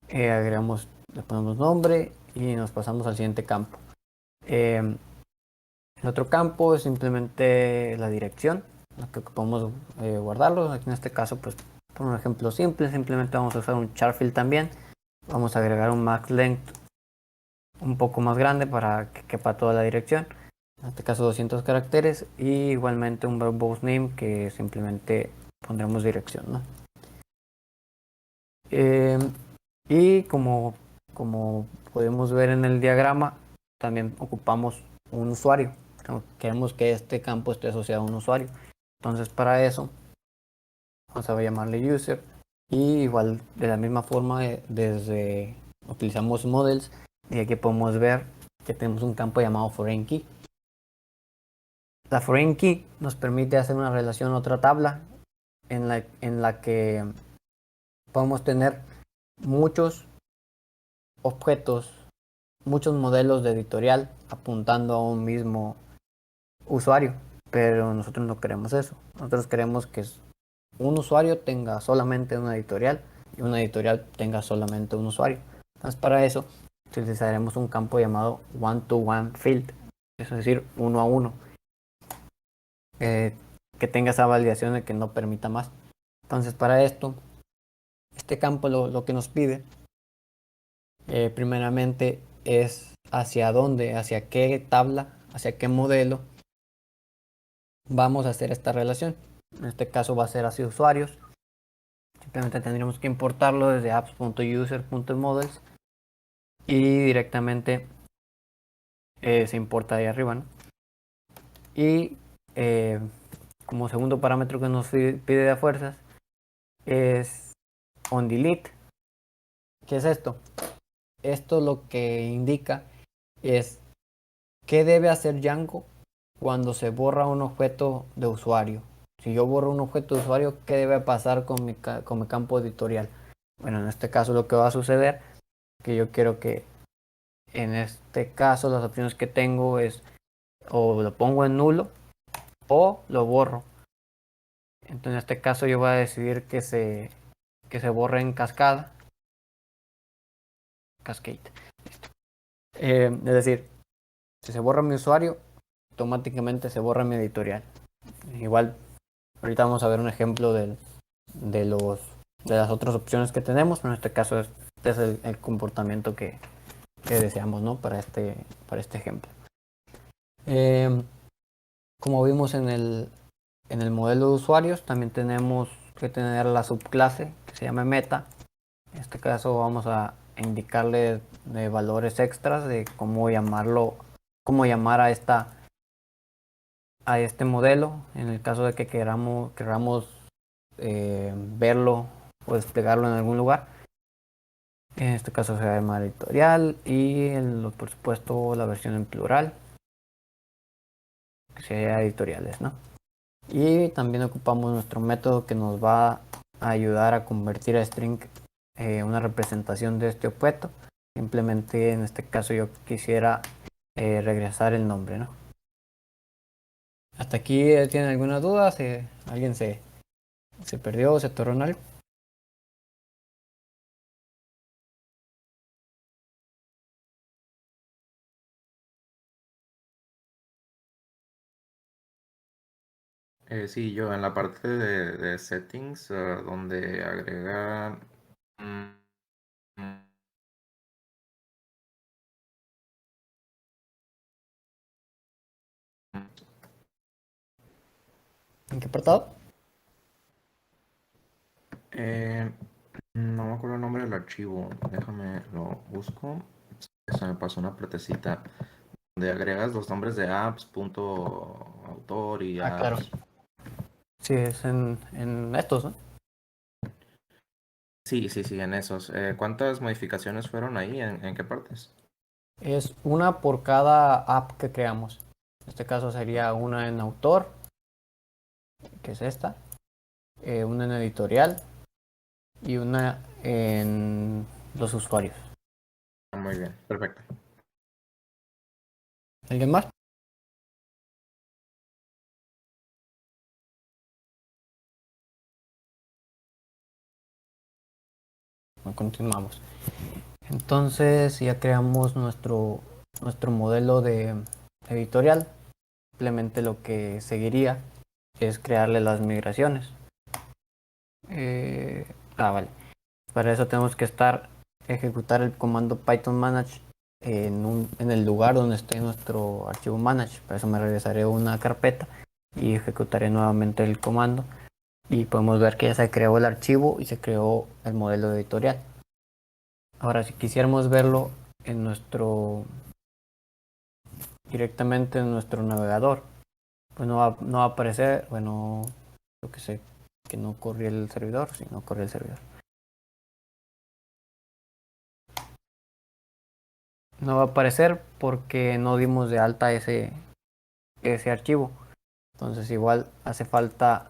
Speaker 3: agregamos, le ponemos nombre y nos pasamos al siguiente campo. El otro campo es simplemente la dirección, la que podemos guardarlo. Aquí en este caso, pues por un ejemplo simple, simplemente vamos a usar un char field también. Vamos a agregar un max length un poco más grande para que quepa toda la dirección. En este caso 200 caracteres y igualmente un verbose name que simplemente pondremos dirección, ¿no? Y como podemos ver en el diagrama, también ocupamos un usuario. Queremos que este campo esté asociado a un usuario. Entonces para eso vamos a llamarle user y igual de la misma forma desde utilizamos models y aquí podemos ver que tenemos un campo llamado foreign key. La foreign key nos permite hacer una relación a otra tabla en la que podemos tener muchos objetos, muchos modelos de editorial apuntando a un mismo usuario, pero nosotros no queremos eso. Nosotros queremos que un usuario tenga solamente una editorial y una editorial tenga solamente un usuario. Entonces para eso utilizaremos un campo llamado one-to-one field, es decir, uno a uno, que tenga esa validación de que no permita más. Entonces para esto, este campo lo que nos pide primeramente es hacia dónde, hacia qué tabla, hacia qué modelo vamos a hacer esta relación. En este caso va a ser hacia usuarios. Simplemente tendríamos que importarlo desde apps.user.models y directamente se importa ahí arriba, ¿no? Y como segundo parámetro que nos pide de a fuerzas es onDelete. ¿Qué es esto? Esto lo que indica es qué debe hacer Django cuando se borra un objeto de usuario. Si yo borro un objeto de usuario, ¿qué debe pasar con mi campo editorial? Bueno, en este caso lo que va a suceder es que yo quiero que en este caso las opciones que tengo es o lo pongo en nulo o lo borro. Entonces en este caso yo voy a decidir que se borre en cascada. Cascade. Es decir, si se borra mi usuario, automáticamente se borra mi editorial. Igual, ahorita vamos a ver un ejemplo de, los, de las otras opciones que tenemos, pero en este caso este es el comportamiento que deseamos, ¿no? Para este ejemplo. Como vimos en el modelo de usuarios, también tenemos que tener la subclase que se llama meta. En este caso vamos a indicarle de valores extras de cómo llamarlo, cómo llamar a este modelo en el caso de que queramos verlo o desplegarlo en algún lugar. En este caso se llama editorial y por supuesto la versión en plural, que sería editoriales, ¿no? Y también ocupamos nuestro método que nos va a ayudar a convertir a string una representación de este objeto. Simplemente en este caso yo quisiera regresar el nombre, ¿no? ¿Hasta aquí tienen alguna duda? ¿Alguien se perdió o se atoró en algo?
Speaker 2: Sí, yo en la parte de settings, donde agrega... mm,
Speaker 3: ¿En qué apartado?
Speaker 2: eh, no me acuerdo el nombre del archivo, déjame lo busco. Se me pasó una partecita donde agregas los nombres de apps, punto autor y
Speaker 3: Ah, claro.
Speaker 2: apps.
Speaker 3: Sí, es en estos, ¿no?
Speaker 2: Sí, sí, sí, en esos. ¿Cuántas modificaciones fueron ahí? ¿En qué partes?
Speaker 3: Es una por cada app que creamos. En este caso sería una en autor, que es esta, una en editorial y una en los usuarios.
Speaker 2: Muy bien, perfecto.
Speaker 3: ¿Alguien más? Continuamos. Entonces ya creamos nuestro modelo de editorial. Simplemente lo que seguiría es crearle las migraciones. Vale. Para eso tenemos que ejecutar el comando python manage en el lugar donde esté nuestro archivo manage. Para eso me regresaré a una carpeta y ejecutaré nuevamente el comando. Y podemos ver que ya se creó el archivo y se creó el modelo editorial. Ahora, si quisiéramos verlo en directamente en nuestro navegador, pues no va a aparecer, bueno, yo que sé, que no corría el servidor, si no corría el servidor. No va a aparecer porque no dimos de alta ese archivo. Entonces igual hace falta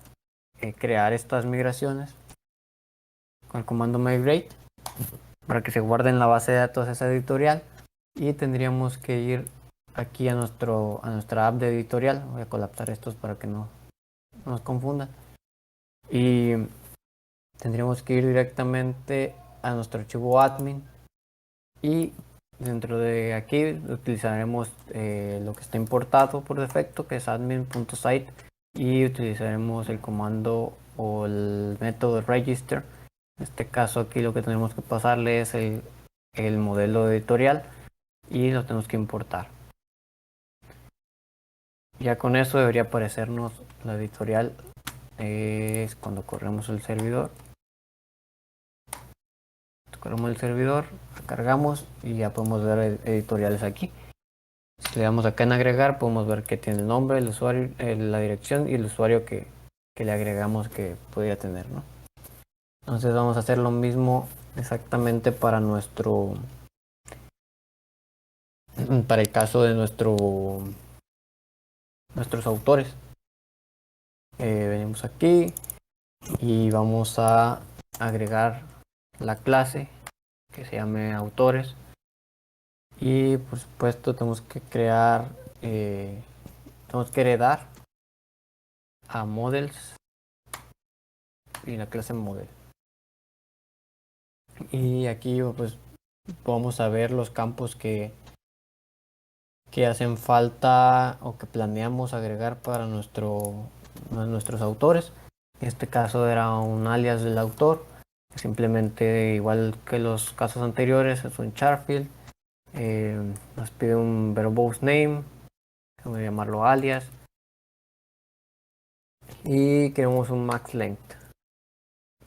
Speaker 3: crear estas migraciones con el comando migrate para que se guarde en la base de datos esa editorial, y tendríamos que ir aquí a nuestra app de editorial. Voy a colapsar estos para que no nos confundan, y tendríamos que ir directamente a nuestro archivo admin, y dentro de aquí utilizaremos lo que está importado por defecto, que es admin.site, y utilizaremos el comando o el método register. En este caso aquí lo que tenemos que pasarle es el modelo editorial y lo tenemos que importar. Ya con eso debería aparecernos la editorial. Es cuando corremos el servidor. Corremos el servidor, cargamos y ya podemos ver editoriales aquí. Si le damos acá en agregar, podemos ver que tiene el nombre, el usuario, la dirección y el usuario que le agregamos que podría tener, ¿no? Entonces vamos a hacer lo mismo exactamente para para el caso de nuestros autores. Venimos aquí y vamos a agregar la clase que se llame autores, y por supuesto tenemos que heredar a models y la clase model. Y aquí pues vamos a ver los campos que hacen falta o que planeamos agregar para nuestros autores. En este caso era un alias del autor, simplemente igual que los casos anteriores, es un charfield. Nos pide un verbose name, vamos a llamarlo alias, y queremos un max length.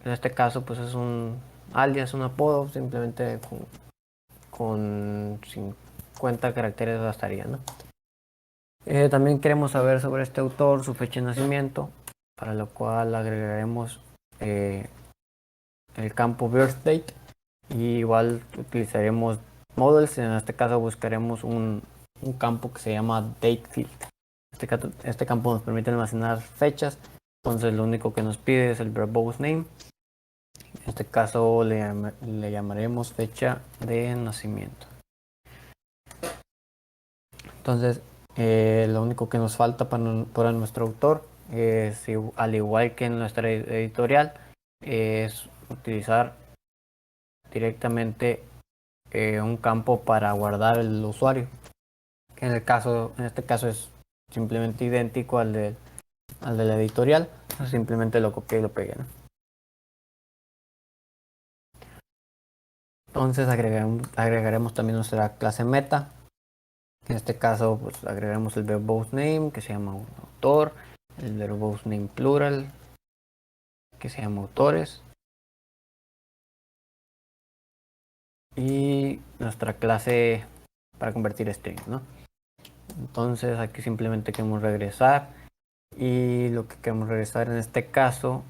Speaker 3: En este caso pues es un alias, un apodo, simplemente con 50 caracteres bastaría, ¿no? También queremos saber sobre este autor, su fecha de nacimiento, para lo cual agregaremos el campo birthdate, y igual utilizaremos models. En este caso buscaremos un campo que se llama datefield. Este campo nos permite almacenar fechas, entonces lo único que nos pide es el verbose name. En este caso le llamaremos fecha de nacimiento. Entonces lo único que nos falta para nuestro autor es, al igual que en nuestra editorial, es utilizar directamente un campo para guardar el usuario, que en este caso es simplemente idéntico al de la editorial. Simplemente lo copié y lo pegué, ¿no? Entonces agregaremos también nuestra clase meta. En este caso pues agregaremos el verbose name, que se llama autor, el verbose name plural, que se llama autores, y nuestra clase para convertir strings, ¿no? Entonces aquí simplemente queremos regresar, y lo que queremos regresar en este caso,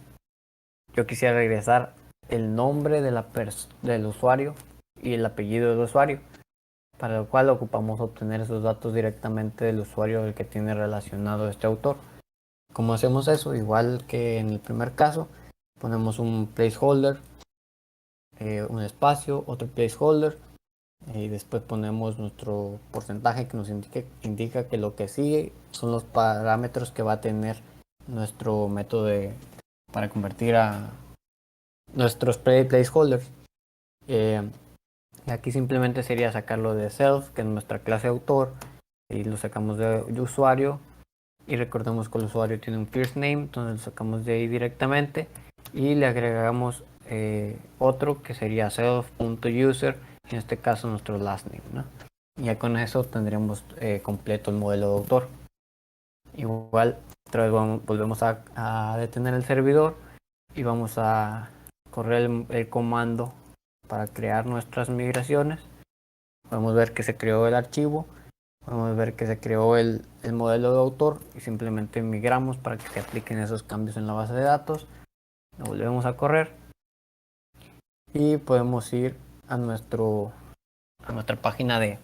Speaker 3: yo quisiera regresar el nombre del usuario y el apellido del usuario, para lo cual ocupamos obtener esos datos directamente del usuario del que tiene relacionado este autor. ¿Cómo hacemos eso? Igual que en el primer caso, ponemos un placeholder, un espacio, otro placeholder, y después ponemos nuestro porcentaje que nos indica que lo que sigue son los parámetros que va a tener nuestro método para convertir a nuestros placeholders. Y aquí simplemente sería sacarlo de self, que es nuestra clase autor, y lo sacamos de usuario. Y recordemos que el usuario tiene un first name, entonces lo sacamos de ahí directamente y le agregamos otro que sería self.user, en este caso nuestro last name, ¿no? Y ya con eso tendremos completo el modelo de autor. Igual otra vez volvemos a detener el servidor y vamos a correr el comando para crear nuestras migraciones. Podemos ver que se creó el archivo, podemos ver que se creó el modelo de autor y simplemente migramos para que se apliquen esos cambios en la base de datos. Lo volvemos a correr y podemos ir a nuestra página de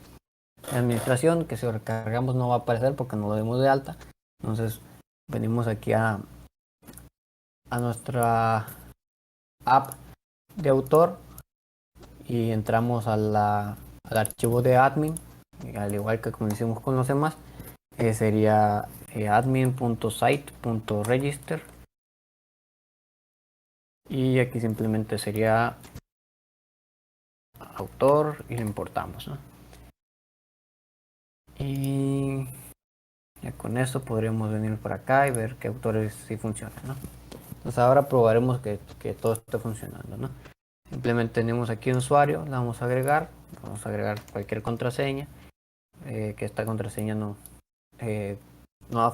Speaker 3: administración, que si recargamos no va a aparecer porque no lo dimos de alta. Entonces venimos aquí a nuestra app de autor y entramos al archivo de admin, al igual que como hicimos con los demás. Sería admin.site.register y aquí simplemente sería autor y lo importamos, ¿no? Y ya con eso podríamos venir por acá y ver qué autores sí funcionan, ¿no? Entonces ahora probaremos que todo esté funcionando, ¿no? Simplemente tenemos aquí un usuario, le vamos a agregar cualquier contraseña, que esta contraseña no va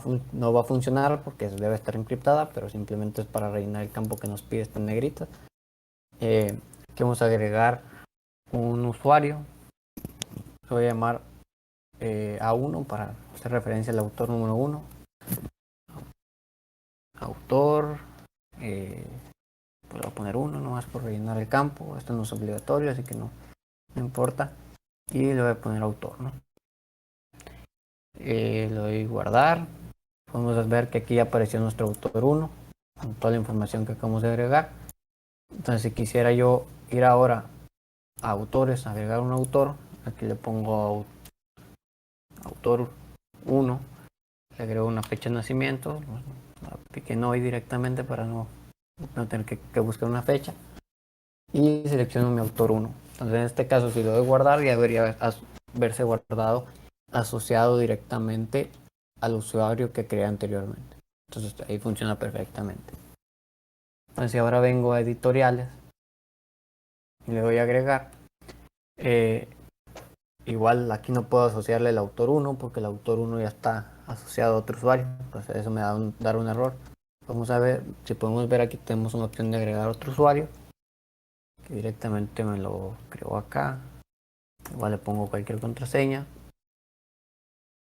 Speaker 3: a funcionar porque debe estar encriptada, pero simplemente es para rellenar el campo que nos pide esta negrita. Aquí vamos a agregar un usuario, lo voy a llamar A1 para hacer referencia al autor número 1. Autor, pues voy a poner 1 nomás por rellenar el campo, esto no es obligatorio, así que no importa. Y le voy a poner autor, ¿no? Le doy a guardar. Podemos ver que aquí apareció nuestro autor 1 con toda la información que acabamos de agregar. Entonces si quisiera yo ir ahora a autores, agregar un autor, aquí le pongo autor 1, le agrego una fecha de nacimiento, la piqué no hoy directamente para no tener que buscar una fecha y selecciono mi autor 1. Entonces en este caso si lo doy guardar ya debería verse guardado asociado directamente al usuario que creé anteriormente. Entonces ahí funciona perfectamente. Entonces si ahora vengo a editoriales y le doy a agregar, igual aquí no puedo asociarle el autor 1 porque el autor 1 ya está asociado a otro usuario, entonces eso me va a dar un error. Vamos a ver, si podemos ver aquí tenemos una opción de agregar otro usuario que directamente me lo creo acá. Igual le pongo cualquier contraseña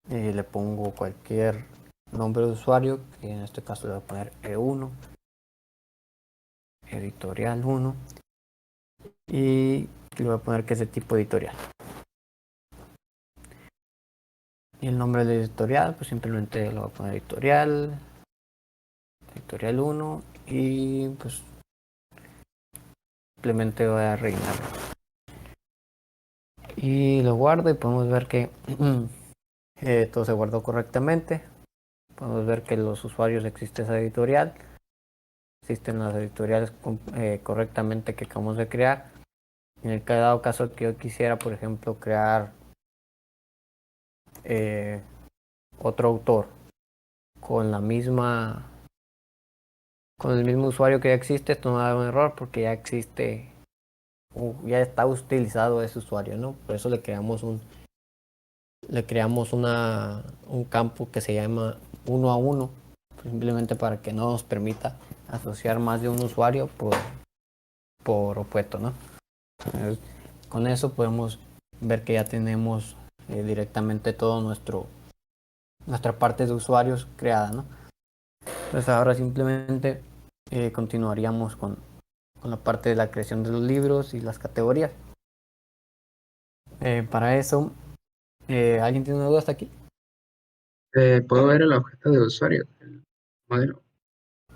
Speaker 3: y le pongo cualquier nombre de usuario, que en este caso le voy a poner E1, editorial 1, y le voy a poner que es de tipo editorial. Y el nombre del editorial, pues simplemente lo voy a poner editorial 1 y pues simplemente voy a rellenarlo. Y lo guardo y podemos ver que todo se guardó correctamente. Podemos ver que los usuarios existe esa editorial. Existen las editoriales correctamente que acabamos de crear. En el dado caso que yo quisiera, por ejemplo, crear otro autor con el mismo usuario que ya existe, esto no va a dar un error porque ya existe, ya está utilizado ese usuario, ¿no? Por eso le creamos un campo que se llama 1 a 1, simplemente para que no nos permita asociar más de un usuario por objeto, ¿no? Entonces, con eso podemos ver que ya tenemos directamente todo nuestra parte de usuarios creada, ¿no? Entonces ahora simplemente continuaríamos con la parte de la creación de los libros y las categorías. Para eso, ¿alguien tiene una duda hasta aquí?
Speaker 4: Puedo ver el objeto de usuario. Modelo.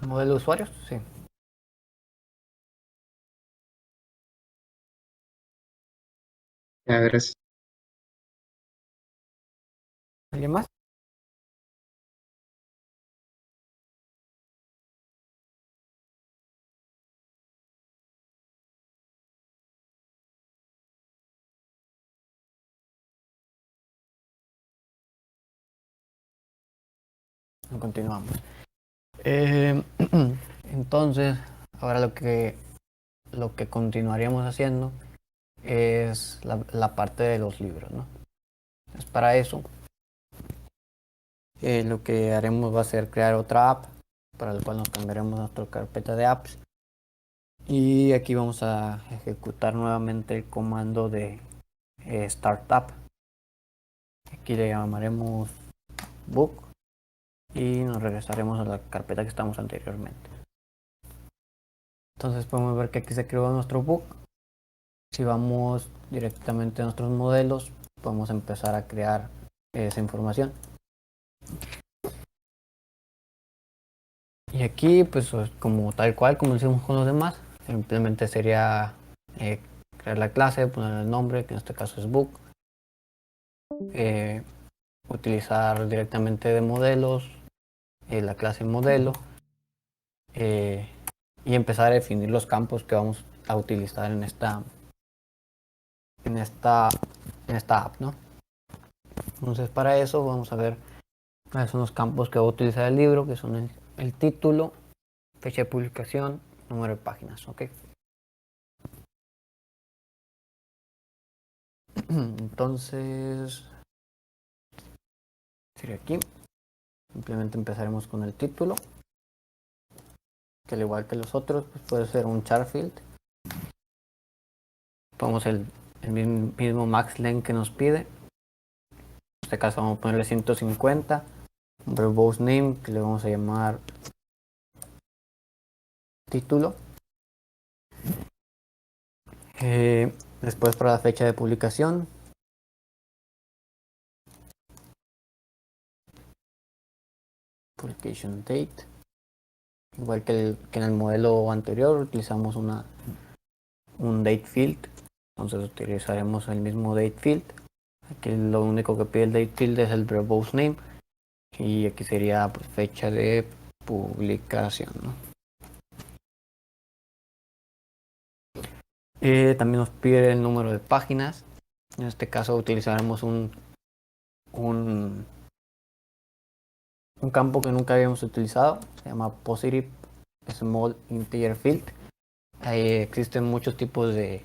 Speaker 3: ¿Modelo de usuarios? Sí.
Speaker 4: Ya, gracias.
Speaker 3: ¿Alguien más? Continuamos. Entonces, ahora lo que continuaríamos haciendo es la parte de los libros, ¿no? Entonces, para eso, lo que haremos va a ser crear otra app, para la cual nos cambiaremos nuestra carpeta de apps. Y aquí vamos a ejecutar nuevamente el comando de startup. Aquí le llamaremos book y nos regresaremos a la carpeta que estamos anteriormente. Entonces podemos ver que aquí se creó nuestro book. Si vamos directamente a nuestros modelos, podemos empezar a crear esa información. Y aquí, pues como tal cual, como hicimos con los demás, simplemente sería crear la clase, poner el nombre, que en este caso es book, utilizar directamente de modelos, la clase modelo, y empezar a definir los campos que vamos a utilizar en esta app, ¿no? Entonces para eso vamos a ver cuáles son los campos que va a utilizar el libro, que son el título, fecha de publicación, número de páginas, ¿ok? Entonces, sería aquí. Simplemente empezaremos con el título, que al igual que los otros, pues puede ser un char field. Ponemos el mismo max length que nos pide. En este caso vamos a ponerle 150. Un verbose name que le vamos a llamar título. Después para la fecha de publicación, publication date. Igual que en el modelo anterior utilizamos un date field. Entonces utilizaremos el mismo date field. Aquí lo único que pide el date field es el verbose name. Y aquí sería pues, fecha de publicación, ¿no? También nos pide el número de páginas. En este caso utilizaremos un campo que nunca habíamos utilizado. Se llama Positive Small Integer Field. Ahí existen muchos tipos de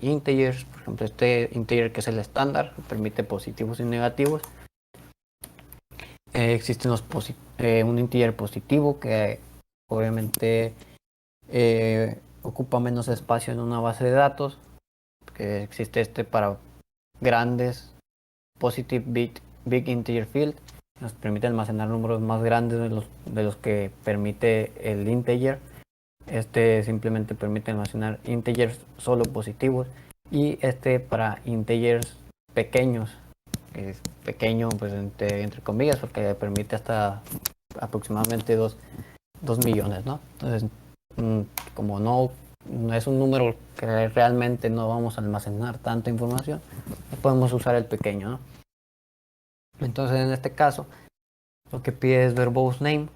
Speaker 3: integers. Por ejemplo, este integer que es el estándar, permite positivos y negativos. Existen un integer positivo que obviamente ocupa menos espacio en una base de datos, que existe para grandes positive big integer field, nos permite almacenar números más grandes de los que permite el integer. Este simplemente permite almacenar integers solo positivos, y este para integers pequeños, es pequeño pues entre comillas, porque permite hasta aproximadamente 2 millones, ¿no? Entonces, como no es un número que realmente no vamos a almacenar tanta información, podemos usar el pequeño, ¿no? Entonces, en este caso, lo que pide es verbose name,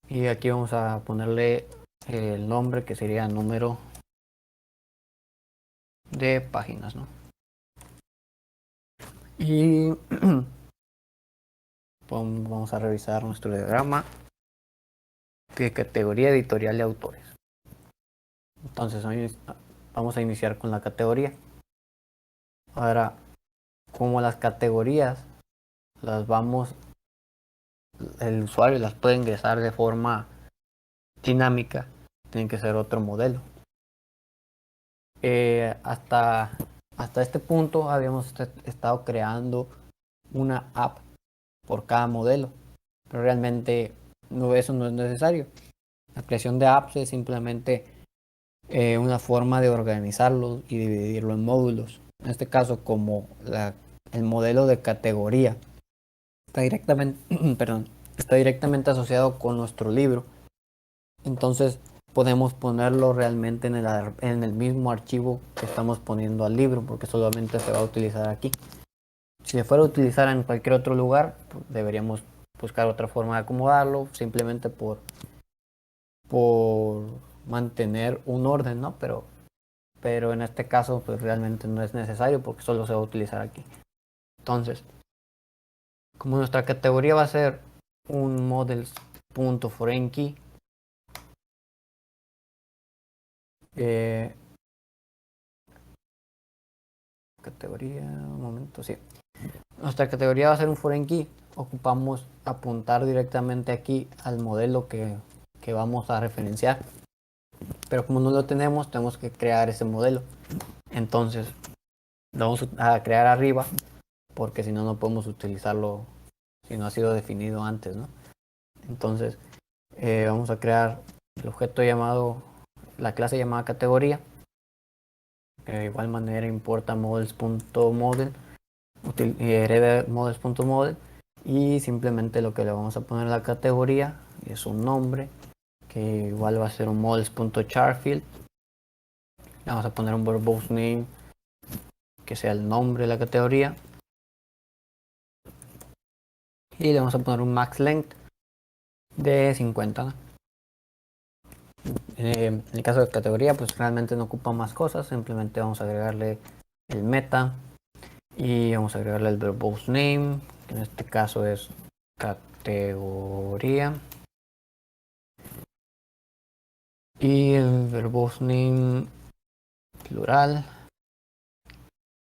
Speaker 3: y aquí vamos a ponerle el nombre, que sería número de páginas, ¿no? Y vamos a revisar nuestro diagrama de categoría editorial y autores. Entonces, vamos a iniciar con la categoría. Ahora, como las categorías el usuario las puede ingresar de forma dinámica, tiene que ser otro modelo. Hasta este punto habíamos estado creando una app por cada modelo, pero realmente eso no es necesario. La creación de apps es simplemente una forma de organizarlo y dividirlo en módulos. En este caso, como el modelo de categoría está directamente, perdón, está directamente asociado con nuestro libro. Entonces podemos ponerlo realmente en el mismo archivo que estamos poniendo al libro, porque solamente se va a utilizar aquí. Si se fuera a utilizar en cualquier otro lugar, pues deberíamos buscar otra forma de acomodarlo, simplemente por mantener un orden, ¿no? Pero en este caso pues realmente no es necesario porque solo se va a utilizar aquí. Entonces, como nuestra categoría va a ser un models.foreignKey, categoría, un momento, sí. Nuestra categoría va a ser un foreign key. Ocupamos apuntar directamente aquí al modelo que vamos a referenciar. Pero como no lo tenemos que crear ese modelo. Entonces, lo vamos a crear arriba, porque si no, no podemos utilizarlo si no ha sido definido antes, ¿no? Entonces, vamos a crear el objeto llamado, la clase llamada categoría. De igual manera importa models.model, hereda models.model y simplemente lo que le vamos a poner a la categoría es un nombre que igual va a ser un models.charfield. Le vamos a poner un verbose name que sea el nombre de la categoría y le vamos a poner un max length de 50, ¿no? En el caso de categoría pues realmente no ocupa más cosas, simplemente vamos a agregarle el meta y vamos a agregarle el verbose name, que en este caso es categoría, y el verbose name plural,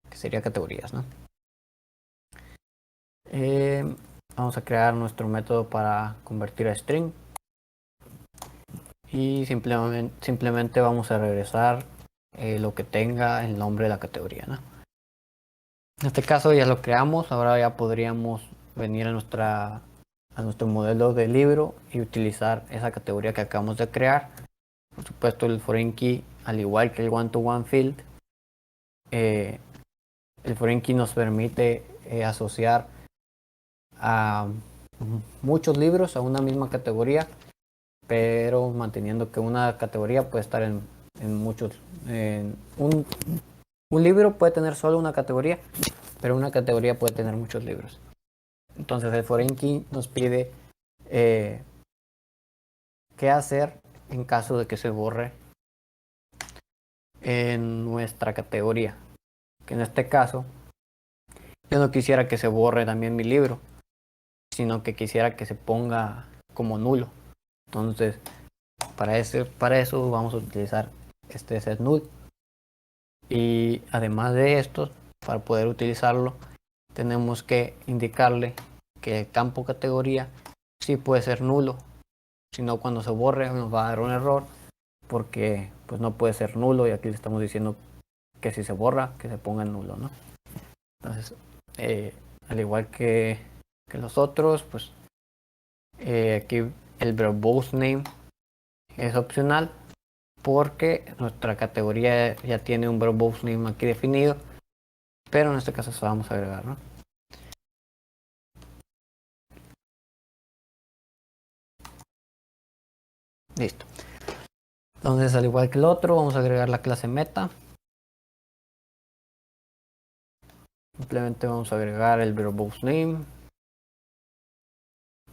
Speaker 3: que sería categorías, ¿no? Vamos a crear nuestro método para convertir a string y simplemente vamos a regresar lo que tenga el nombre de la categoría, ¿no? En este caso ya lo creamos, ahora ya podríamos venir a nuestro modelo de libro y utilizar esa categoría que acabamos de crear. Por supuesto, el foreign key, al igual que el one-to-one field, el foreign key nos permite asociar a muchos libros a una misma categoría, pero manteniendo que una categoría puede estar en muchos. Un libro puede tener solo una categoría, pero una categoría puede tener muchos libros. Entonces el foreign key nos pide qué hacer en caso de que se borre en nuestra categoría. Que en este caso yo no quisiera que se borre también mi libro, sino que quisiera que se ponga como nulo. Entonces para eso vamos a utilizar este set null. Y además de esto, para poder utilizarlo, tenemos que indicarle que el campo categoría sí puede ser nulo. Si no, cuando se borre nos va a dar un error porque pues no puede ser nulo y aquí le estamos diciendo que si se borra, que se ponga en nulo, ¿no? Entonces, al igual que los otros, pues aquí el verbose name es opcional porque nuestra categoría ya tiene un verbose name aquí definido, pero en este caso se vamos a agregar, ¿no? Listo. Entonces, al igual que el otro, vamos a agregar la clase meta. Simplemente vamos a agregar el verbose name,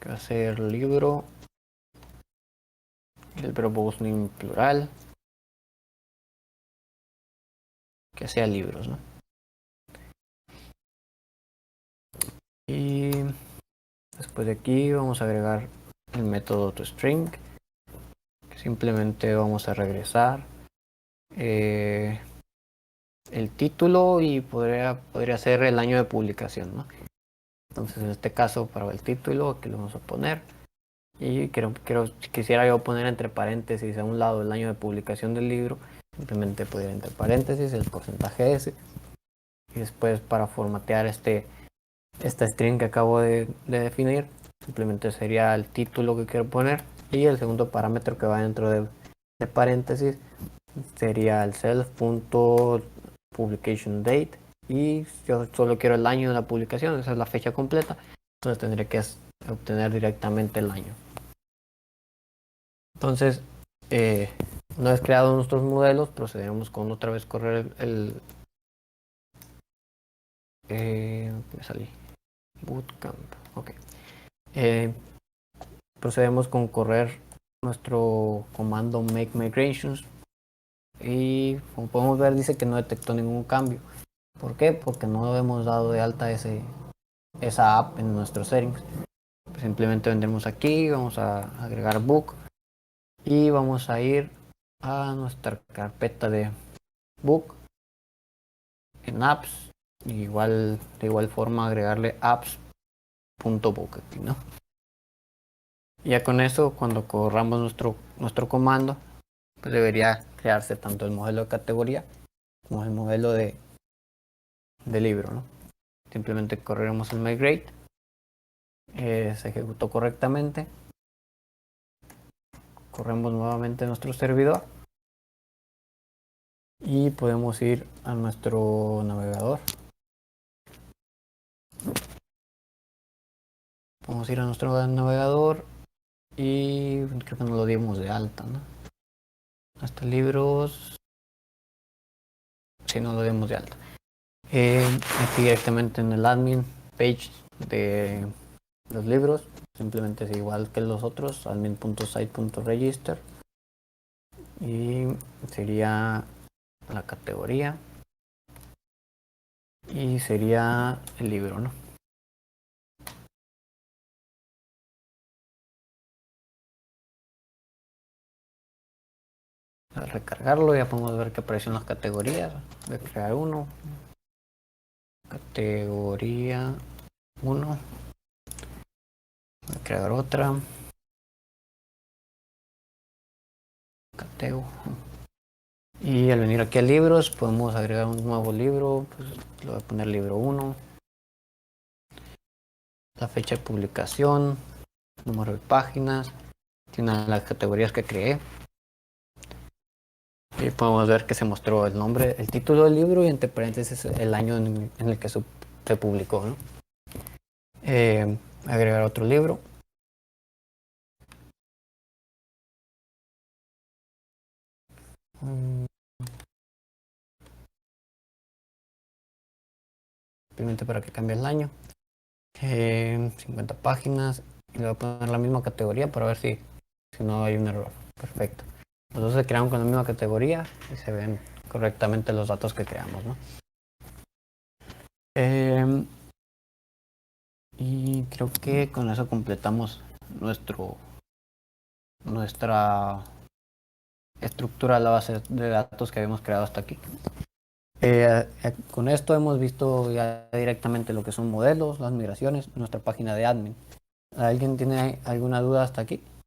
Speaker 3: que va a ser libro, el verbose name plural, que sea libros, ¿no? Y después de aquí vamos a agregar el método toString, que simplemente vamos a regresar el título y podría ser el año de publicación, ¿no? Entonces en este caso para el título aquí lo vamos a poner y quisiera yo poner entre paréntesis a un lado el año de publicación del libro, simplemente podría entre paréntesis el porcentaje ese y después para formatear esta string que acabo de definir simplemente sería el título que quiero poner y el segundo parámetro que va dentro de paréntesis sería el self.publication date y yo solo quiero el año de la publicación, esa es la fecha completa, entonces tendré que obtener directamente el año. Entonces, una vez creados nuestros modelos, procedemos con otra vez correr me salí. Bootcamp. Ok. Procedemos con correr nuestro comando make migrations y como podemos ver dice que no detectó ningún cambio. ¿Por qué? Porque no hemos dado de alta esa app en nuestros settings. Simplemente vendremos aquí, vamos a agregar book y vamos a ir a nuestra carpeta de book en apps, de igual forma agregarle apps.book aquí, ¿no? Ya con eso, cuando corramos nuestro comando, pues debería crearse tanto el modelo de categoría como el modelo de libro, ¿no? Simplemente correremos el migrate, se ejecutó correctamente, corremos nuevamente nuestro servidor y podemos ir a nuestro navegador. Vamos a ir a nuestro navegador y creo que no lo dimos de alta, ¿no? Hasta libros, si no lo dimos de alta. Aquí directamente en el admin page de los libros, simplemente es igual que los otros, admin.site.register y sería la categoría y sería el libro, ¿no? Al recargarlo ya podemos ver que aparecen las categorías. Voy a crear uno, categoría 1, voy a crear otra, catego. Y al venir aquí a libros podemos agregar un nuevo libro, pues le voy a poner libro 1, la fecha de publicación, número de páginas, tiene las categorías que creé. Y podemos ver que se mostró el nombre, el título del libro y entre paréntesis el año en el que se publicó, ¿no? Agregar otro libro. Simplemente para que cambie el año. 50 páginas. Y le voy a poner la misma categoría para ver si no hay un error. Perfecto. Los dos se crearon con la misma categoría y se ven correctamente los datos que creamos, ¿no? Y creo que con eso completamos nuestra estructura de la base de datos que habíamos creado hasta aquí. Con esto hemos visto ya directamente lo que son modelos, las migraciones, nuestra página de admin. ¿Alguien tiene alguna duda hasta aquí?